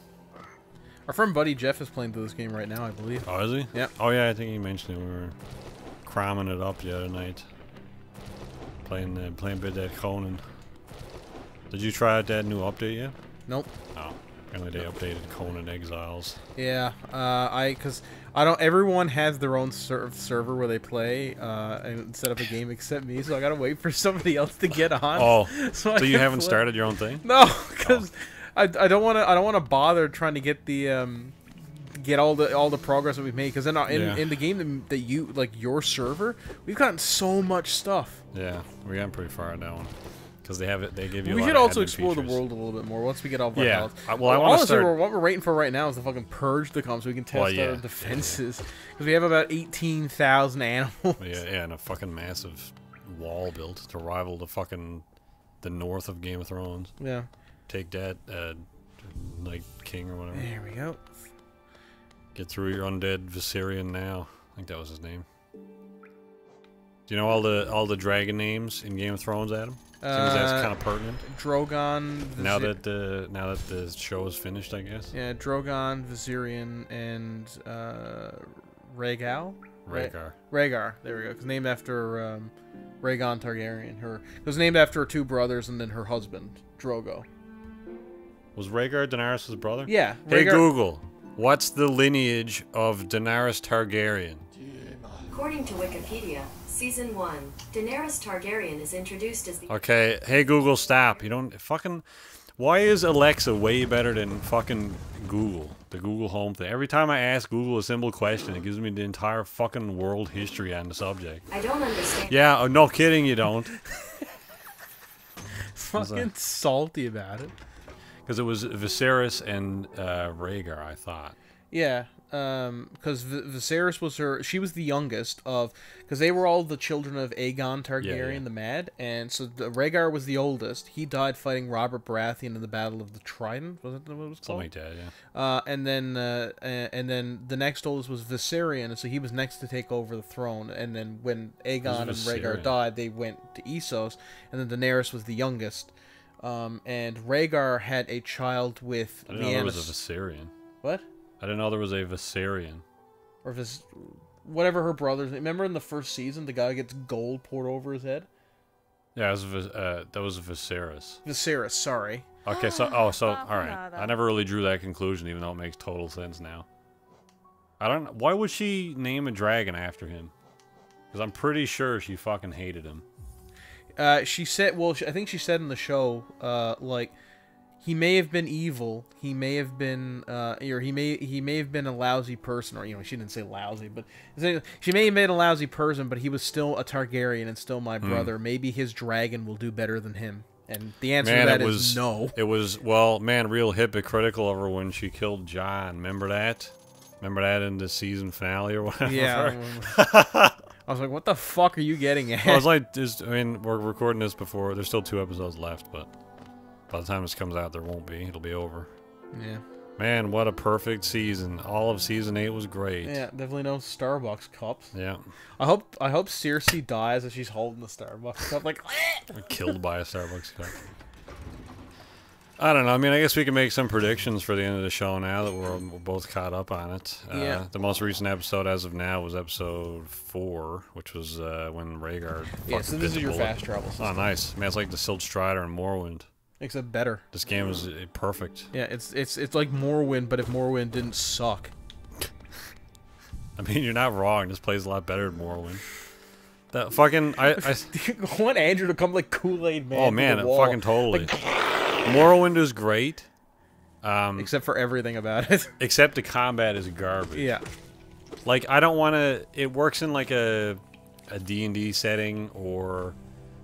C: Our friend Buddy Jeff is playing through this game right now, I believe.
B: Oh, is he?
C: Yeah.
B: Oh, yeah, I think he mentioned it. We were cramming it up the other night. Playing a bit of that Conan. Did you try out that new update yet?
C: Nope.
B: Oh. Apparently they updated Conan Exiles.
C: Yeah, everyone has their own server where they play and set up a game except me, so I gotta wait for somebody else to get on.
B: Oh, so you haven't started your own thing?
C: No, because I don't want to bother trying to get the get all the progress that we've made, because in the game that you like your server, we've gotten so much stuff.
B: Yeah, we got pretty far on that one. Because they give you.
C: We
B: a lot
C: should
B: of
C: also
B: admin
C: explore
B: features.
C: the world a little bit more once we get off our health.
B: Well, I want to start.
C: What we're waiting for right now is the fucking purge to come, so we can test our defenses. Because we have about 18,000 animals.
B: Yeah, and a fucking massive wall built to rival the north of Game of Thrones.
C: Yeah.
B: Take that, Night King or whatever.
C: There we go.
B: Get through your undead Viserion now. I think that was his name. Do you know all the dragon names in Game of Thrones, Adam? Seems that's kind of pertinent.
C: Drogon.
B: Now that the show is finished, I guess.
C: Yeah, Drogon, Viserion, and Rhaegal. Rhaegar. There we go. It's named after Rhaegon Targaryen. It was named after her two brothers and then her husband, Drogo.
B: Was Rhaegar Daenerys' brother?
C: Yeah.
B: Hey Google, what's the lineage of Daenerys Targaryen?
D: According to Wikipedia, Season 1, Daenerys Targaryen is introduced as the...
B: Okay, hey Google, stop. You don't fucking... Why is Alexa way better than fucking Google? The Google Home thing. Every time I ask Google a simple question, it gives me the entire fucking world history on the subject.
D: I don't understand.
B: Yeah, no kidding, you don't.
C: Fucking salty about it.
B: Because it was Viserys and Rhaegar, I thought.
C: Yeah, because Viserys was she was the youngest of, because they were all the children of Aegon Targaryen the Mad, and so Rhaegar was the oldest. He died fighting Robert Baratheon in the Battle of the Trident. Was that what it was called?
B: Something like that, yeah.
C: And then the next oldest was Viserion, and so he was next to take over the throne. And then when Aegon and Rhaegar died, they went to Essos, and then Daenerys was the youngest. And Rhaegar had a child with
B: I didn't know there was a Viserion.
C: What?
B: I didn't know there was a Viserion.
C: Or if it's whatever her brother's name. Remember in the first season, the guy gets gold poured over his head?
B: Yeah, that was a Viserys.
C: Viserys, sorry.
B: Okay, so alright. I never really drew that conclusion, even though it makes total sense now. I don't know. Why would she name a dragon after him? Because I'm pretty sure she fucking hated him.
C: She said, well, I think she said in the show, like, he may have been evil, he may have been, or he may have been a lousy person, or, you know, she didn't say lousy, but she may have been a lousy person, but he was still a Targaryen and still my brother. Maybe his dragon will do better than him. And the answer to that is no.
B: It was, well, man, real hypocritical of her when she killed Jon. Remember that? Remember that in the season finale or whatever?
C: Yeah. I was like, what the fuck are you getting at?
B: I was like, I mean, we're recording this before. There's still 2 episodes left, but by the time this comes out, there won't be. It'll be over.
C: Yeah.
B: Man, what a perfect season. All of season 8 was great.
C: Yeah, definitely no Starbucks cups.
B: Yeah.
C: I hope Cersei dies as she's holding the Starbucks cup, like
B: killed by a Starbucks cup. I don't know. I mean, I guess we can make some predictions for the end of the show now that we're both caught up on it.
C: Yeah.
B: The most recent episode as of now was episode 4, which was when Rhaegar.
C: Yeah, so this is your fast travel system.
B: Oh, nice. Man, it's like the Silt Strider and Morrowind.
C: Except better.
B: This game is perfect.
C: Yeah, it's like Morrowind, but if Morrowind didn't suck.
B: I mean, you're not wrong. This plays a lot better than Morrowind. That fucking I
C: want Andrew to come like Kool-Aid Man.
B: Oh man, fucking totally. Like, Morrowind is great.
C: Except for everything about it.
B: Except the combat is garbage.
C: Yeah.
B: Like, I don't want to... It works in, like, a D&D setting, or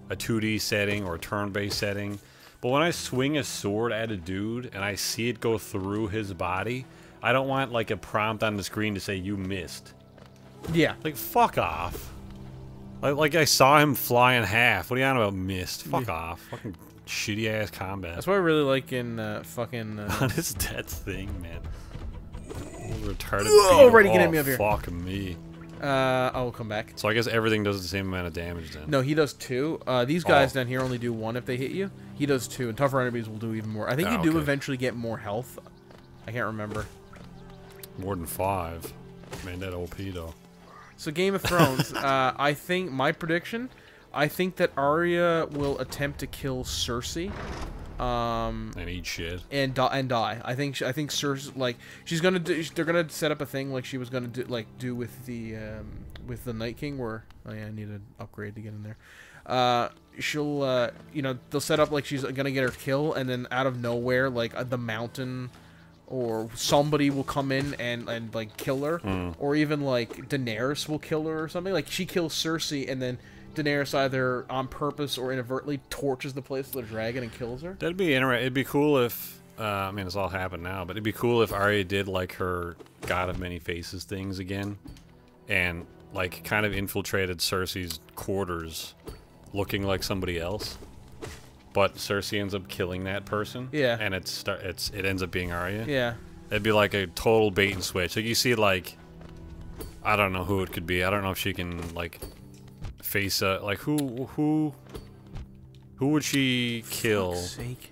B: a 2D setting, or a turn-based setting. But when I swing a sword at a dude, and I see it go through his body, I don't want, like, a prompt on the screen to say, you missed.
C: Yeah.
B: Like, fuck off. Like I saw him fly in half. What are you on about missed? Fuck off. Fucking... shitty ass combat.
C: That's what I really like in fucking.
B: What is that thing, man? Retarded.
C: Oh, ready, get me up here.
B: Fuck me.
C: I will come back.
B: So I guess everything does the same amount of damage then.
C: No, he does 2. These guys down here only do 1 if they hit you. He does 2, and tougher enemies will do even more. I think you do eventually get more health. I can't remember.
B: More than 5. Man, that OP though.
C: So Game of Thrones. I think my prediction. I think that Arya will attempt to kill Cersei,
B: and eat shit
C: and die. I think Cersei, like, she's gonna do. They're gonna set up a thing like she was gonna do with the Night King, where I need an upgrade to get in there. She'll you know, they'll set up like she's gonna get her kill, and then out of nowhere, like the Mountain or somebody will come in and like kill her, or even like Daenerys will kill her or something. Like she kills Cersei, and then Daenerys either on purpose or inadvertently torches the place with a dragon and kills her.
B: That'd be interesting. It'd be cool if, I mean, it's all happened now, but it'd be cool if Arya did like her God of Many Faces things again, and like kind of infiltrated Cersei's quarters, looking like somebody else. But Cersei ends up killing that person.
C: Yeah.
B: And it ends up being Arya.
C: Yeah.
B: It'd be like a total bait and switch. Like you see, like, I don't know who it could be. I don't know if she can like face like who would she kill?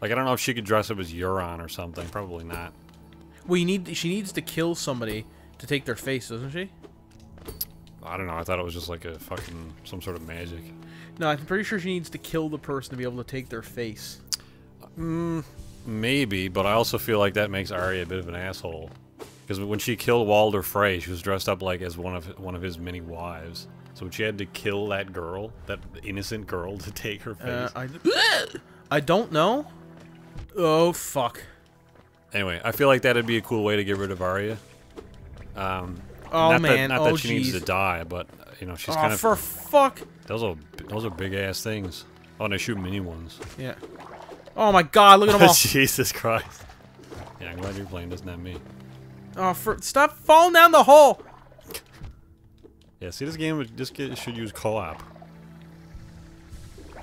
B: Like I don't know if she could dress up as Euron or something. Probably not.
C: Well, she needs to kill somebody to take their face, doesn't she?
B: I don't know. I thought it was just like a fucking some sort of magic.
C: No, I'm pretty sure she needs to kill the person to be able to take their face.
B: Maybe, but I also feel like that makes Arya a bit of an asshole. Because when she killed Walder Frey, she was dressed up like as one of his many wives. So she had to kill that girl, that innocent girl, to take her face.
C: I don't know. Oh fuck.
B: Anyway, I feel like that'd be a cool way to get rid of Arya.
C: Oh
B: not
C: man,
B: not that she needs to die, but you know she's kind of.
C: For fuck.
B: Those are big ass things. Oh, and they shoot mini ones.
C: Yeah. Oh my god, look at them all.
B: Jesus Christ. Yeah, I'm glad you're playing this, not me.
C: Oh, stop falling down the hole.
B: Yeah, see, this game should use co-op.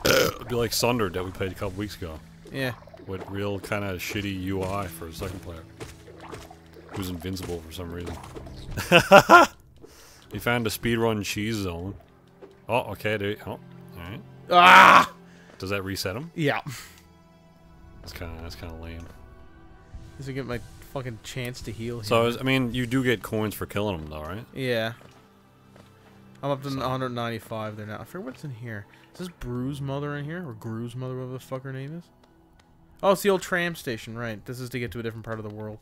B: It'd be like Sundered that we played a couple weeks ago.
C: Yeah.
B: With real kind of shitty UI for a second player. Who's invincible for some reason. We found a speedrun cheese zone. Oh, okay. Oh, alright.
C: Ah!
B: Does that reset him?
C: Yeah.
B: That's kind of lame.
C: Does it get my fucking chance to heal him.
B: So, I mean, you do get coins for killing them, though, right?
C: Yeah. I'm up to 195 there now. I forget what's in here. Is this Bruise Mother in here? Or Gru's Mother, whatever the fuck her name is? Oh, it's the old tram station, right. This is to get to a different part of the world.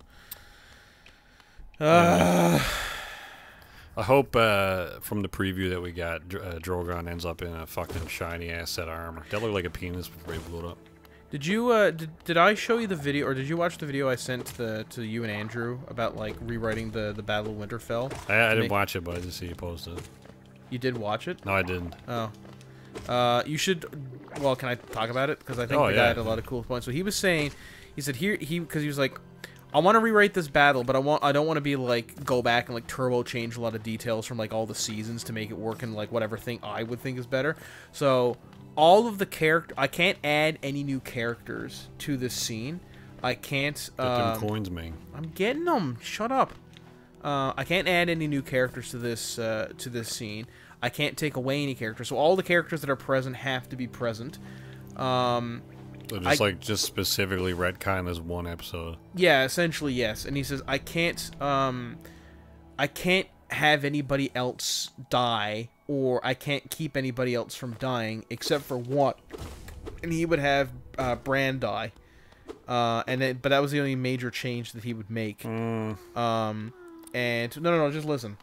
B: I hope from the preview that we got, Drogon ends up in a fucking shiny-ass set of armor. That looked like a penis before he blew it up.
C: Did you, did I show you the video, or did you watch the video I sent to you and Andrew about, like, rewriting the Battle of Winterfell?
B: I didn't watch it, but I just see you posted it.
C: You did watch it?
B: No, I didn't.
C: Oh. You should... Well, can I talk about it? Because I think the guy had a lot of cool points. So he was saying... He said because he was like... I want to rewrite this battle, but I don't want to be, like, go back and, like, turbo change a lot of details from, like, all the seasons to make it work in, like, whatever thing I would think is better. So... all of the I can't add any new characters to this scene. I can't...
B: Get them coins, man.
C: I'm getting them. Shut up. I can't add any new characters to this scene. I can't take away any characters. So all the characters that are present have to be present.
B: So just specifically retcon this one episode.
C: Yeah, essentially yes. And he says I can't have anybody else die, or I can't keep anybody else from dying except for one. And he would have Bran die. But that was the only major change that he would make. And no, just listen.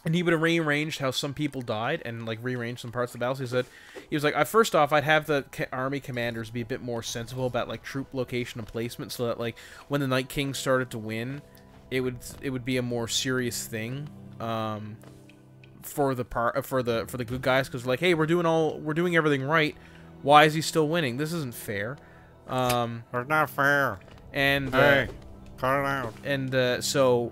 C: And he would have rearranged how some people died and, like, rearranged some parts of the battle. So he was like, first off, I'd have the army commanders be a bit more sensible about, like, troop location and placement, so that, like, when the Night King started to win, it would be a more serious thing for the good guys, because, like, hey, we're doing everything right. Why is he still winning? This isn't fair.
B: It's not fair.
C: And
B: hey, cut it out.
C: And so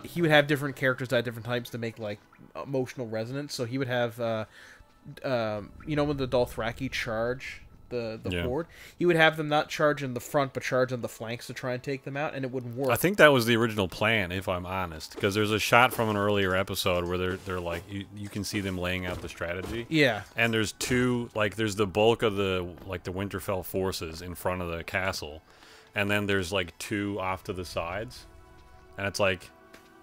C: he would have different characters at different times to make, like, emotional resonance. So he would have you know, when the Dothraki charge the horde, he would have them not charge in the front but charge on the flanks to try and take them out, and it wouldn't work.
B: I think that was the original plan, if I'm honest, because there's a shot from an earlier episode where they're like, you can see them laying out the strategy.
C: Yeah.
B: And there's two, like, there's the bulk of the Winterfell forces in front of the castle, and then there's, like, two off to the sides, and it's like,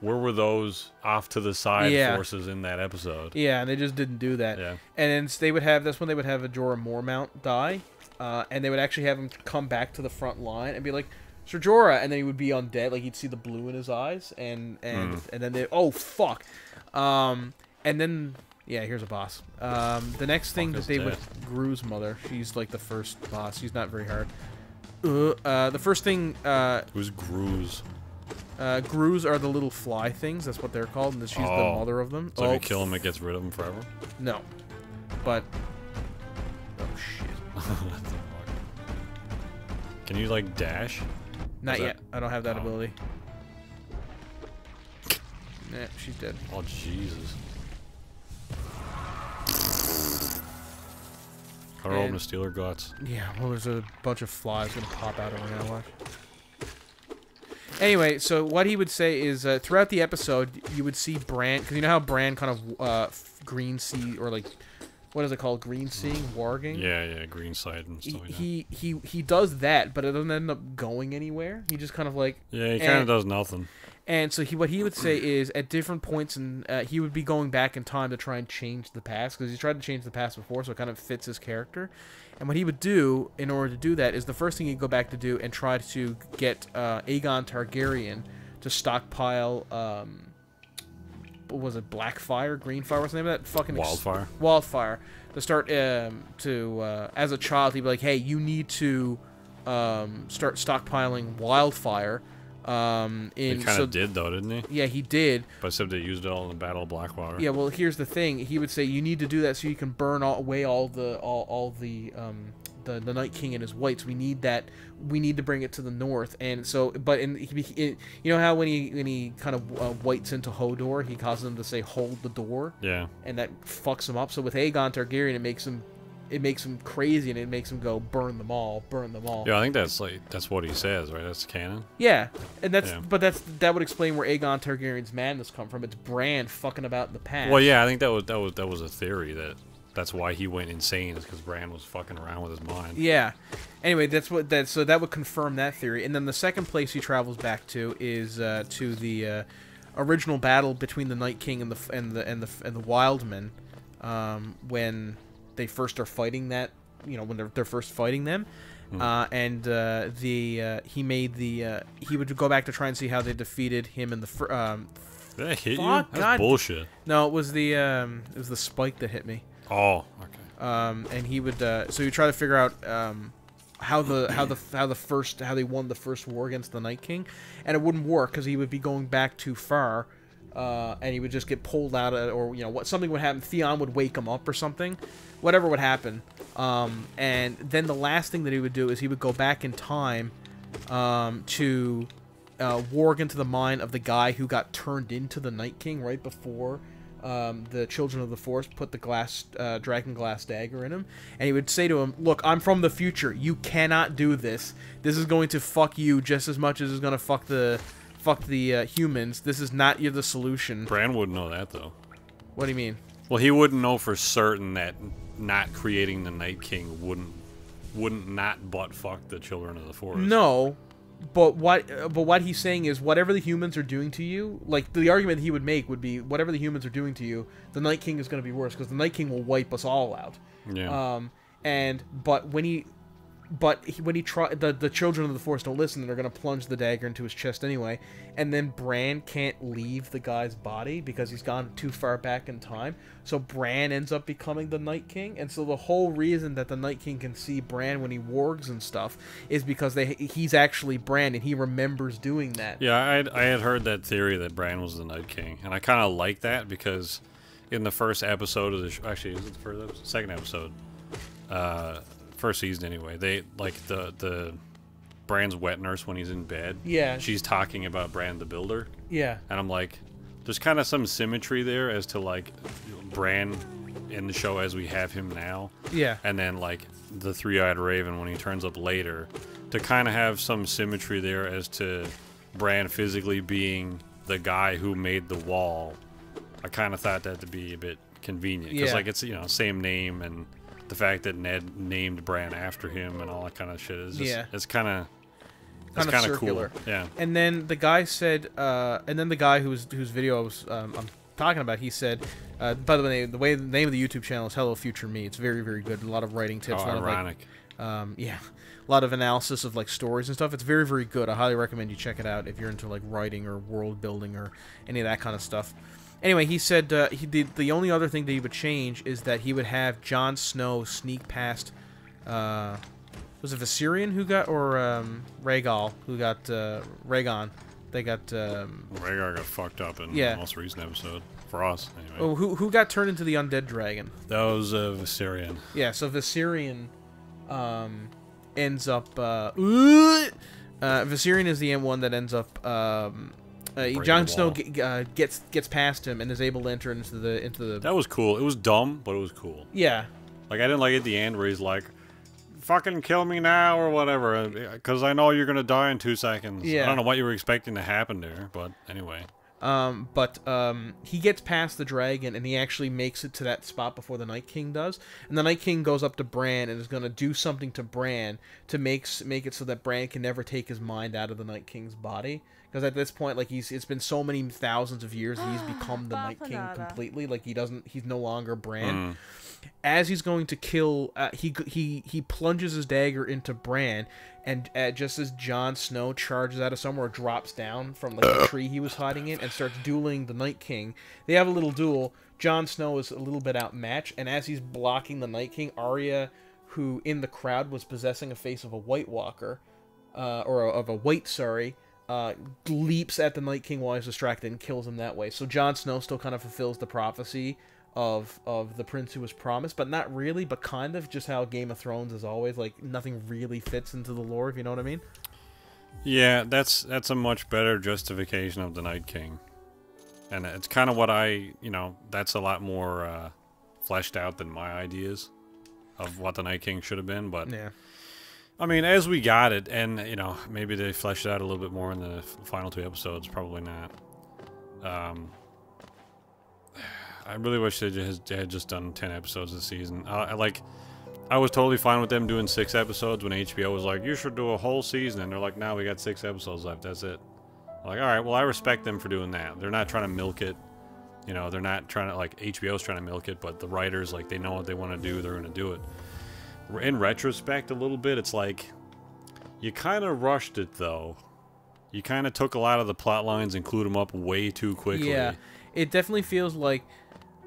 B: where were those off to the side forces in that episode?
C: Yeah, and they just didn't do that.
B: Yeah.
C: And then that's when they would have a Jorah Mormont die, and they would actually have him come back to the front line and be like, Sir Jorah, and then he would be undead, like, you'd see the blue in his eyes, and then they, oh fuck, and then, yeah, here's a boss. The next thing that they would, Gru's mother, she's like the first boss, she's not very hard. The first thing,
B: Who's Gru's?
C: Grus are the little fly things. That's what they're called, and she's the mother of them.
B: So if you kill them, it gets rid of them forever?
C: No. But... oh, shit.
B: Can you, like, dash?
C: Not yet. I don't have that ability. Nah, she's dead.
B: Oh, Jesus. How are all to steal her guts?
C: Yeah, well, there's a bunch of flies gonna pop out of her now, watch. Anyway, so what he would say is, throughout the episode, you would see Bran, because you know how Bran kind of green sea, or like, what is it called, green seeing, warging?
B: Yeah, green sight and stuff like that.
C: He does that, but it doesn't end up going anywhere. He just kind of like...
B: yeah, he kind of does nothing.
C: And so what he would say is, at different points, he would be going back in time to try and change the past, because he tried to change the past before, so it kind of fits his character. And what he would do, in order to do that, is the first thing he'd go back to do and try to get Aegon Targaryen to stockpile, what was it, Blackfire, Greenfire, what's the name of that? Fucking
B: Wildfire.
C: Wildfire. To start, as a child, he'd be like, hey, you need to start stockpiling Wildfire.
B: He kind of did, though, didn't he?
C: Yeah, he did.
B: But except they used it all in the Battle of Blackwater.
C: Yeah, well, here's the thing. He would say you need to do that so you can burn away all the Night King and his whites. We need that. We need to bring it to the north. And so, but you know how when he kind of whites into Hodor, he causes them to say hold the door.
B: Yeah. And
C: that fucks him up. So with Aegon Targaryen, it makes him crazy, and it makes him go burn them all, burn them all.
B: Yeah, I think that's what he says, right? That's canon.
C: Yeah, and that would explain where Aegon Targaryen's madness come from. It's Bran fucking about in the past.
B: Well, yeah, I think that was a theory that that's why he went insane, is because Bran was fucking around with his mind.
C: Yeah. Anyway, so that would confirm that theory. And then the second place he travels back to is to the original battle between the Night King and the Wildmen, when they first are fighting that, when they're first fighting them. He would go back to try and see how they defeated him in the
B: Did that hit you?
C: God.
B: That's bullshit.
C: No, it was the spike that hit me.
B: Oh, okay.
C: And he would so he try to figure out how they won the first war against the Night King, and it wouldn't work because he would be going back too far, and he would just get pulled out of, or something would happen. Theon would wake him up or something, whatever would happen. And then the last thing that he would do is he would go back in time to warg into the mind of the guy who got turned into the Night King right before the Children of the Forest put the dragon glass dagger in him, and he would say to him, "Look, I'm from the future. You cannot do this. This is going to fuck you just as much as it's going to fuck the humans. This is not the solution."
B: Bran wouldn't know that, though.
C: What do you mean?
B: Well, he wouldn't know for certain that not creating the Night King wouldn't not butt fuck the Children of the Forest.
C: No. But what he's saying is, whatever the humans are doing to you, like, the argument he would make would be, whatever the humans are doing to you, the Night King is going to be worse, because the Night King will wipe us all out.
B: Yeah.
C: But when he the Children of the Forest don't listen, and they're going to plunge the dagger into his chest anyway, and then Bran can't leave the guy's body because he's gone too far back in time, so Bran ends up becoming the Night King. And so the whole reason that the Night King can see Bran when he wargs and stuff is because he's actually Bran, and he remembers doing that.
B: Yeah, I had heard that theory that Bran was the Night King, and I kind of like that, because in the first episode of the actually, is it the first episode? Second episode, first season anyway, they like the Bran's wet nurse when he's in bed.
C: Yeah.
B: She's talking about Bran the Builder.
C: Yeah.
B: And I'm like, there's kind of some symmetry there as to like Bran in the show as we have him now.
C: Yeah.
B: And then like the Three-Eyed Raven when he turns up later, to kind of have some symmetry there as to Bran physically being the guy who made the wall. I kind of thought that to be a bit convenient, because like it's same name, and the fact that Ned named Bran after him and all that kind of shit is just, it's kind of
C: circular.
B: Cool. Yeah.
C: And then the guy said, and then the guy whose video I was I'm talking about, he said, by the way, the name of the YouTube channel is Hello Future Me. It's very, very good. A lot of writing tips.
B: Oh, ironic.
C: Yeah, a lot of analysis of like stories and stuff. It's very, very good. I highly recommend you check it out if you're into like writing or world building or any of that kind of stuff. Anyway, he said the only other thing that he would change is that he would have Jon Snow sneak past. Was it Viserion who got, or Rhaegal who got Rhaegon? They got.
B: Rhaegar got fucked up in the most recent episode for us. Anyway.
C: Oh, who got turned into the undead dragon?
B: That was Viserion.
C: Yeah, so Viserion ends up. Viserion is the one that ends up. Jon Snow gets past him and is able to enter into the.
B: That was cool. It was dumb, but it was cool.
C: Yeah.
B: Like, I didn't like at the end where he's like, "Fucking kill me now" or whatever, because I know you're gonna die in 2 seconds.
C: Yeah.
B: I don't know what you were expecting to happen there, but anyway.
C: He gets past the dragon, and he actually makes it to that spot before the Night King does. And the Night King goes up to Bran and is going to do something to Bran to make it so that Bran can never take his mind out of the Night King's body. Because at this point, like, it's been so many thousands of years that he's become the Night King completely. Like, he's no longer Bran. As he's going to kill, he plunges his dagger into Bran, and just as Jon Snow charges out of somewhere, drops down from like the tree he was hiding in, and starts dueling the Night King. They have a little duel. Jon Snow is a little bit outmatched, and as he's blocking the Night King, Arya, who in the crowd was possessing a face of a White Walker, of a White, leaps at the Night King while he's distracted and kills him that way. So Jon Snow still kind of fulfills the prophecy of the prince who was promised, but not really, but kind of, just how Game of Thrones is always, like, nothing really fits into the lore, if you know what I mean?
B: Yeah, that's a much better justification of the Night King. And it's kind of what that's a lot more fleshed out than my ideas of what the Night King should have been, but...
C: Yeah.
B: I mean, as we got it, and, maybe they fleshed it out a little bit more in the final 2 episodes, probably not. I really wish they had just done 10 episodes this season. I was totally fine with them doing 6 episodes when HBO was like, you should do a whole season, and they're like, no, we got 6 episodes left, that's it. Like, alright, well, I respect them for doing that. They're not trying to milk it. You know, they're not trying to, like, HBO's trying to milk it, but the writers, like, they know what they want to do, they're going to do it. In retrospect, a little bit, it's like, you kind of rushed it, though. You kind of took a lot of the plot lines and clued them up way too quickly.
C: Yeah, it definitely feels like,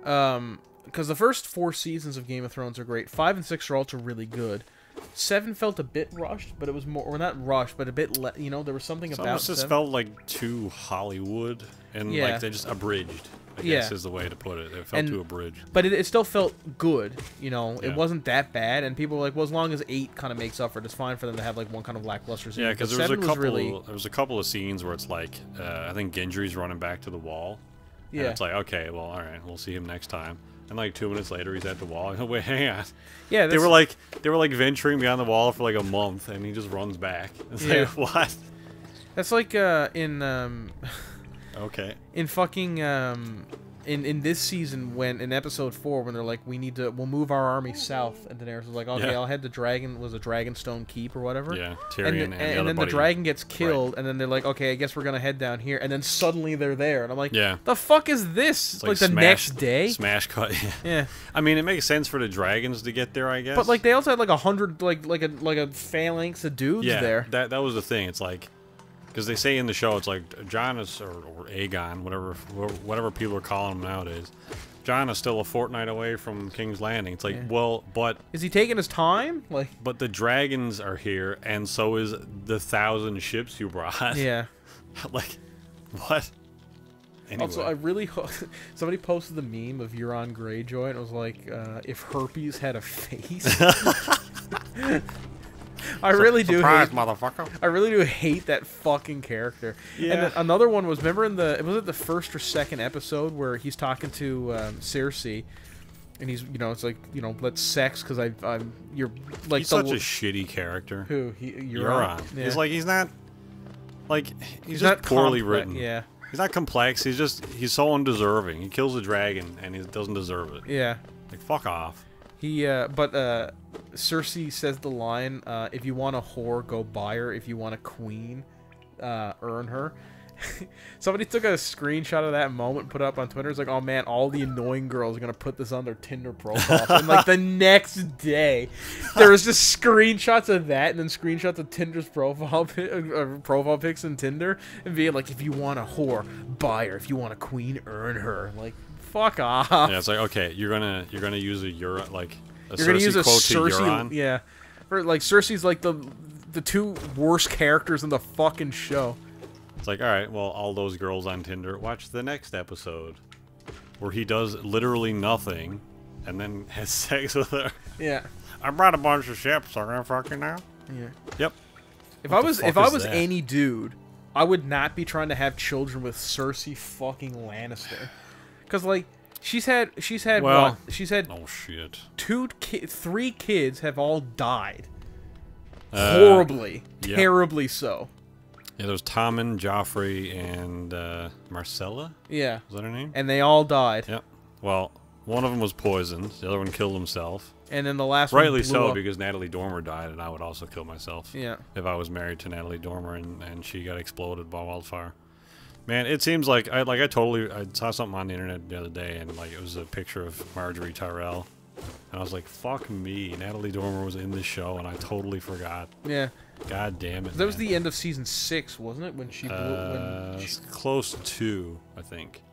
C: because the first 4 seasons of Game of Thrones are great. 5 and 6 are also really good. 7 felt a bit rushed, but it was more, or not rushed, but a bit, you know, there was something
B: It
C: about
B: almost just
C: 7.
B: felt like too Hollywood, and
C: Yeah.
B: like they just abridged, I guess is the way to put it. It felt too abridged.
C: But it still felt good, you know.
B: Yeah.
C: It wasn't that bad, and people were like, well, as long as 8 kind of makes up for it, it's fine for them to have like one kind of lackluster scene.
B: Yeah, because
C: But
B: there
C: 7
B: was a couple of scenes where it's like, I think Gendry's running back to the wall. And
C: Yeah.
B: it's like, okay, well, all right, we'll see him next time. And like 2 minutes later, he's at the wall. Wait, hang on.
C: Yeah,
B: They were like venturing beyond the wall for like a month, and he just runs back. It's
C: Yeah.
B: like, what?
C: that's like in
B: Okay.
C: in fucking in this season when in episode 4 when they're like we'll move our army south, and Daenerys was like, okay,
B: Yeah.
C: I'll head to Dragonstone Keep or whatever.
B: Yeah,
C: And,
B: Tyrion and, the other
C: then the
B: buddy.
C: dragon gets killed, and then they're like, okay, I guess we're gonna head down here, and then suddenly they're there, and I'm like,
B: Yeah.
C: the fuck is this?
B: It's
C: Like the next day?
B: Smash cut.
C: Yeah.
B: I mean, it makes sense for the dragons to get there, I guess.
C: But like they also had like 100 like a phalanx of dudes
B: yeah,
C: there.
B: that was the thing. It's like, because they say in the show, it's like Jon is, or Aegon, whatever people are calling him nowadays. Jon is still a fortnight away from King's Landing. It's like,
C: Yeah.
B: well, but
C: Is he taking his time? Like,
B: the dragons are here, and so is the 1,000 ships you brought.
C: yeah.
B: Like, what? Anyway.
C: Also, I really hope somebody posted the meme of Euron Greyjoy, and it was like, if herpes had a face. I really do hate,
B: motherfucker.
C: I really do hate that fucking character.
B: Yeah.
C: And then another one was, remember was it the first or second episode where he's talking to Cersei, and he's, you know, it's like, you know, let's sex because you're like
B: He's such a shitty character.
C: who
B: Euron.
C: Yeah.
B: He's like, he's not, like, he's
C: not
B: just poorly
C: complex,
B: written.
C: Yeah.
B: He's not complex. He's so undeserving. He kills a dragon and he doesn't deserve it.
C: Yeah.
B: Like, fuck off.
C: But Cersei says the line, if you want a whore, go buy her. If you want a queen, earn her. Somebody took a screenshot of that moment and put it up on Twitter. It's like, oh man, all the annoying girls are going to put this on their Tinder profile. And like the next day, there was just screenshots of that and then screenshots of Tinder's profile pics in Tinder and being like, if you want a whore, buy her. If you want a queen, earn her. Like, fuck off.
B: Yeah, it's like, okay, you're gonna use a Euron, like a
C: You're gonna
B: Cersei
C: use a
B: quote to
C: Cersei,
B: Euron.
C: yeah. For, like, Cersei's like the 2 worst characters in the fucking show.
B: It's like, all right, well, all those girls on Tinder, watch the next episode where he does literally nothing and then has sex with her.
C: Yeah.
B: I brought a bunch of ships. I'm gonna fuck you now.
C: Yeah.
B: Yep.
C: If
B: What
C: I
B: the
C: was
B: fuck
C: if I
B: is
C: was
B: that?
C: any dude, I would not be trying to have children with Cersei fucking Lannister. Cuz like she's had
B: Well,
C: what? She's had
B: Oh shit.
C: 3 kids have all died.
B: Uh,
C: Horribly,
B: yeah.
C: terribly so.
B: Yeah, there's Tommen, Joffrey, and Marcella.
C: Yeah.
B: Was that her name?
C: And they all died.
B: Yep. Well, one of them was poisoned. The other one killed himself.
C: And then the last
B: Rightly
C: one blew
B: so,
C: up.
B: because Natalie Dormer died, and I would also kill myself.
C: Yeah.
B: If I was married to Natalie Dormer and she got exploded by wildfire. Man, it seems like I saw something on the internet the other day, and like it was a picture of Marjorie Tyrell, and I was like, "Fuck me!" Natalie Dormer was in this show, and I totally forgot.
C: Yeah.
B: God damn it!
C: That was
B: man.
C: the end of season 6, wasn't it? When she blew
B: It's close to, I think.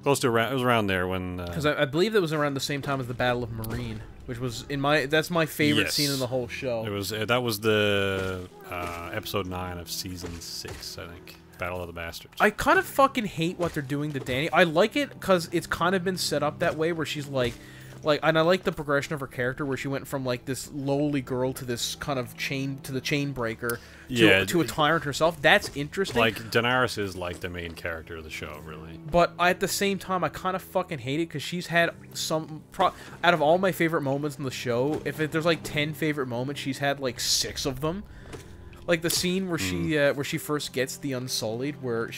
B: Close to around. It was around there when.
C: because I believe that was around the same time as the Battle of Marine, which was that's my favorite
B: Yes.
C: scene in the whole show.
B: It was that was the episode 9 of season 6, I think. Battle of the Bastards.
C: I kind of fucking hate what they're doing to Dany. I like it because it's kind of been set up that way, where she's like, and I like the progression of her character, where she went from like this lowly girl to this kind of chain breaker to a tyrant herself. That's interesting.
B: Like Daenerys is like the main character of the show, really.
C: But at the same time, I kind of fucking hate it because she's had out of all my favorite moments in the show, if there's like 10 favorite moments, she's had like 6 of them. Like the scene where she first gets the Unsullied, where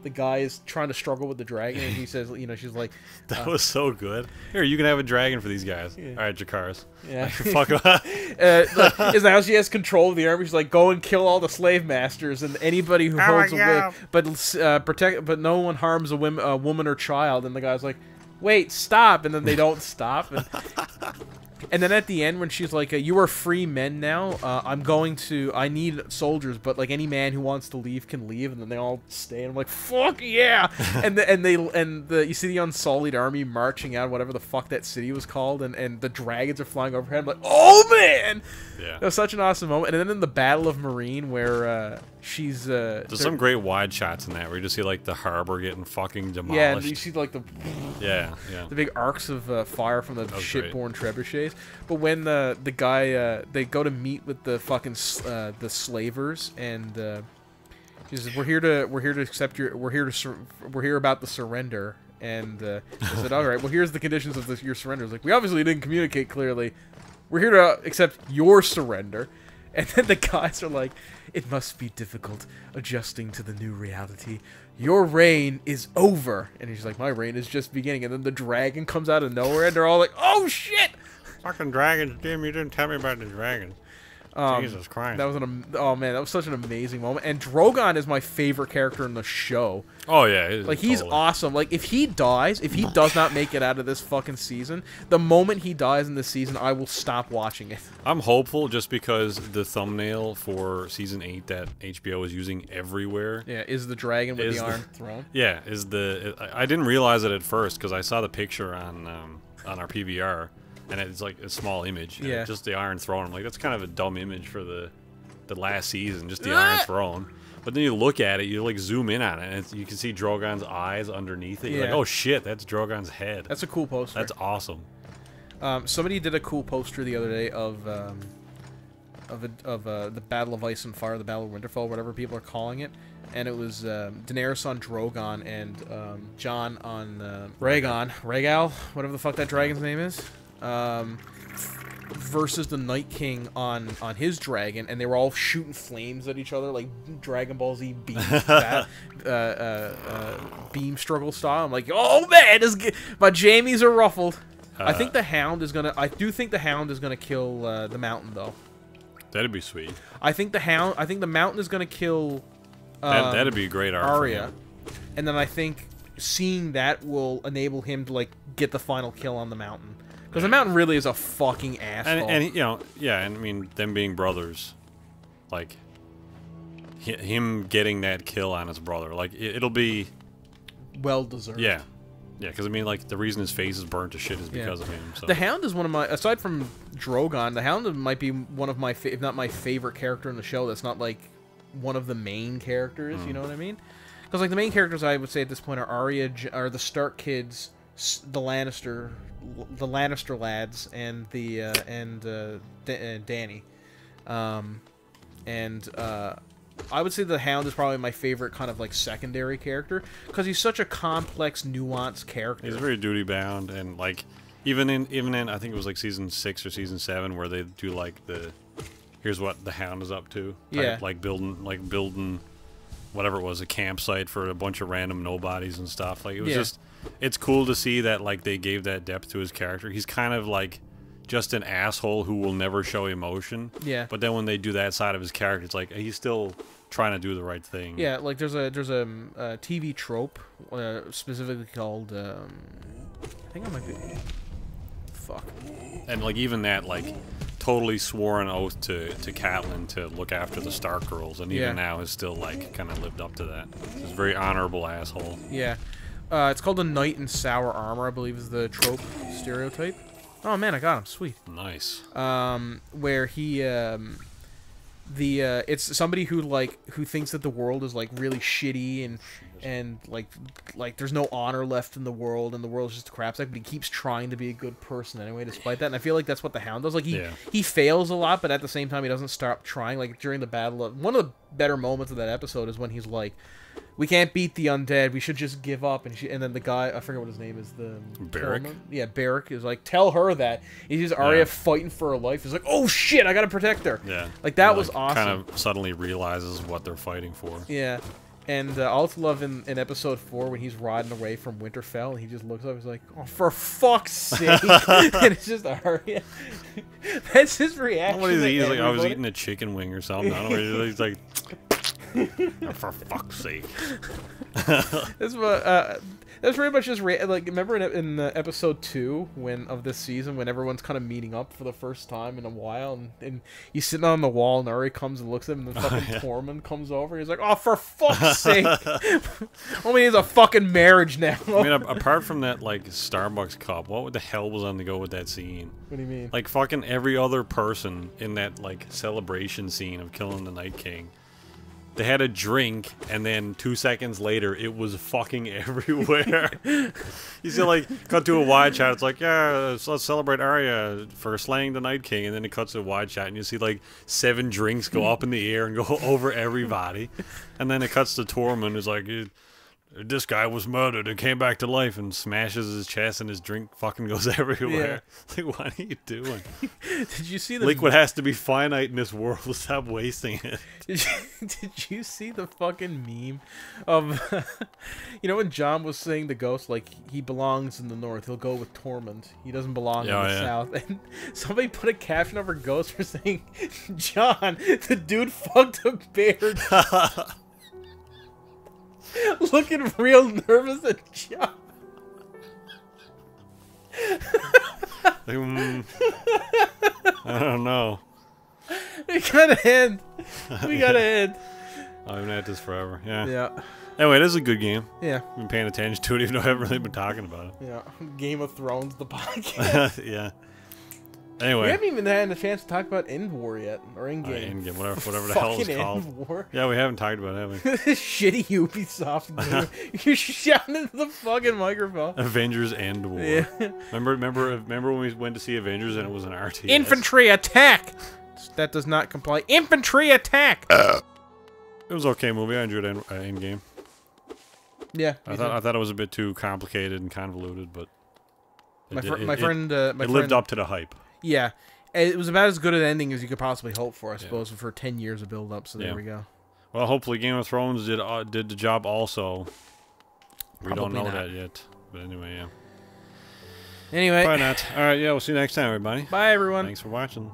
C: the guy is trying to struggle with the dragon, and he says, you know, she's like,
B: That was so good. Here, you can have a dragon for these guys.
C: Yeah.
B: All right, Jakaris.
C: yeah.
B: Fuck 'em.
C: Like, is now she has control of the army. She's like, go and kill all the slave masters and anybody who holds a whip, but protect, but no one harms a woman or child. And the guy's like, wait, stop! And then they don't stop. And then at the end, when she's like, "You are free men now. I need soldiers, but like any man who wants to leave can leave." And then they all stay. And I'm like, "Fuck yeah!" and you see the Unsullied army marching out, whatever the fuck that city was called, and the dragons are flying overhead. I'm like, "Oh man!"
B: Yeah.
C: That was such an awesome moment. And then in the Battle of Marine, where she's
B: There's some great wide shots in that where you just see like the harbor getting fucking demolished.
C: yeah, and you see like the
B: yeah.
C: big arcs of fire from the
B: was
C: shipborne trebuchets. But when the guy they go to meet with the fucking the slavers, and he says, we're here to accept your we're here about the surrender. And I said, all right, well, here's the conditions of your surrender. It's like, we obviously didn't communicate clearly. We're here to accept your surrender. And then the guys are like, it must be difficult adjusting to the new reality. Your reign is over. And he's like, my reign is just beginning. And then the dragon comes out of nowhere, and they're all like, oh, shit!
B: Fucking dragons, Jim, you didn't tell me about the dragon. Jesus Christ.
C: That was oh man, that was such an amazing moment. And Drogon is my favorite character in the show.
B: Oh yeah,
C: like he's awesome. Like if he does not make it out of this fucking season, the moment he dies in this season, I will stop watching it.
B: I'm hopeful just because the thumbnail for season 8 that HBO is using everywhere.
C: Yeah, is the dragon with the Iron Throne.
B: Yeah, I didn't realize it at first because I saw the picture on our PVR. And it's like a small image.
C: Yeah.
B: Just the Iron Throne. I'm like, that's kind of a dumb image for the last season, just the Iron Throne. But then you look at it, you like zoom in on it, and you can see Drogon's eyes underneath it. You're like, oh shit, that's Drogon's head.
C: That's a cool poster.
B: That's awesome.
C: Somebody did a cool poster the other day of the Battle of Ice and Fire, the Battle of Winterfell, whatever people are calling it. And it was Daenerys on Drogon and Jon on Rhaegal, whatever the fuck that dragon's name is. Versus the Night King on his dragon, and they were all shooting flames at each other like Dragon Ball Z beam beam struggle style. I'm like, oh man, my jammies are ruffled. I think the Hound is gonna. I do think the Hound is gonna kill the Mountain though.
B: That'd be sweet.
C: I think the Mountain is gonna kill.
B: That'd be a great arc.
C: Arya, and then I think seeing that will enable him to like get the final kill on the Mountain. Because the Mountain really is a fucking asshole.
B: And you know, yeah, and I mean, them being brothers, like, him getting that kill on his brother, like, it'll be...
C: well-deserved.
B: Yeah. Yeah, because, I mean, like, the reason his face is burnt to shit is because of him, so.
C: The Hound is one of my... Aside from Drogon, the Hound might be one of my... if not my favorite character in the show that's not, like, one of the main characters, you know what I mean? Because, like, the main characters, I would say at this point, are Arya, are the Stark kids, the Lannister lads, and the Dany, I would say the Hound is probably my favorite kind of like secondary character because he's such a complex, nuanced character.
B: He's very duty bound, and like even in I think it was like season 6 or season 7 where they do like the here's what the Hound is up to.
C: Yeah,
B: like building whatever it was, a campsite for a bunch of random nobodies and stuff. Like it was just. It's cool to see that like they gave that depth to his character. He's kind of like just an asshole who will never show emotion.
C: Yeah.
B: But then when they do that side of his character, it's like he's still trying to do the right thing.
C: Yeah, like there's a TV trope specifically called I think I might be fuck.
B: And like even that like totally swore an oath to Catelyn to look after the Stark girls, and even now has still like kind of lived up to that. He's a very honorable asshole.
C: Yeah. It's called a knight in sour armor, I believe is the trope stereotype. Oh man, I got him. Sweet. Nice. Where he, it's somebody who thinks that the world is like really shitty and like there's no honor left in the world and the world's just a crap sack, but he keeps trying to be a good person anyway despite that. And I feel like that's what the Hound does. Like he fails a lot, but at the same time he doesn't stop trying. Like during the battle of one of the better moments of that episode is when he's like, we can't beat the undead. We should just give up. And then the guy, I forget what his name is. The
B: Beric.
C: Yeah, Beric is like, tell her that. He sees Arya fighting for her life. He's like, oh shit, I gotta protect her.
B: Yeah.
C: Like that was awesome.
B: Kind of suddenly realizes what they're fighting for.
C: Yeah, And I also love in episode 4 when he's riding away from Winterfell and he just looks up and he's like, "Oh, for fuck's sake!" And it's just Arya. That's his reaction.
B: What is he? He's like, I was eating a chicken wing or something. I don't know. He's like, oh, for fuck's sake.
C: That's what. That's pretty much just like, remember in episode 2 of this season when everyone's kind of meeting up for the first time in a while and he's sitting on the wall and Arya comes and looks at him and then fucking Tormund comes over and he's like, "Oh, for fuck's sake!" Only needs a fucking marriage now.
B: I mean, apart from that like Starbucks cup, what the hell was on the go with that scene?
C: What do you mean?
B: Like fucking every other person in that like celebration scene of killing the Night King. They had a drink, and then 2 seconds later, it was fucking everywhere. You see, like, cut to a wide shot. It's like, yeah, let's celebrate Arya for slaying the Night King. And then it cuts to a wide shot, and you see, like, 7 drinks go up in the air and go over everybody. And then it cuts to Tormund, who's like, this guy was murdered and came back to life, and smashes his chest, and his drink fucking goes everywhere. Yeah. Like, what are you doing?
C: Did you see the
B: liquid has to be finite in this world? Stop wasting it.
C: Did you see the fucking meme of you know when Jon was saying the ghost, like, he belongs in the north, he'll go with Tormund, he doesn't belong in the south, and somebody put a caption over Ghost for saying, "Jon, the dude fucked a bear." Looking real nervous at Jon.
B: I don't know.
C: We gotta end. We gotta end.
B: I've been at this forever. Yeah.
C: Yeah.
B: Anyway, this is a good game.
C: Yeah.
B: I've been paying attention to it, even though I haven't really been talking about it.
C: Yeah. Game of Thrones, the podcast.
B: Yeah. Anyway.
C: We haven't even had a chance to talk about End War yet, or Endgame.
B: Endgame, whatever the hell it's called.
C: End War.
B: Yeah, we haven't talked about it, have we?
C: This shitty Ubisoft game. You're shouting into the fucking microphone.
B: Avengers End War.
C: Yeah.
B: Remember when we went to see Avengers and it was an RTS?
C: Infantry attack! That does not comply. Infantry attack!
B: It was an okay movie. I enjoyed Endgame.
C: Yeah.
B: I thought it was a bit too complicated and convoluted, but
C: it
B: lived up to the hype.
C: Yeah, it was about as good an ending as you could possibly hope for, I suppose, for 10 years of build-up. So there we go.
B: Well, hopefully, Game of Thrones did the job also. We don't know
C: not.
B: that yet, but anyway, yeah.
C: Anyway,
B: Probably not. All right, yeah. We'll see you next time, everybody.
C: Bye, everyone.
B: Thanks for watching.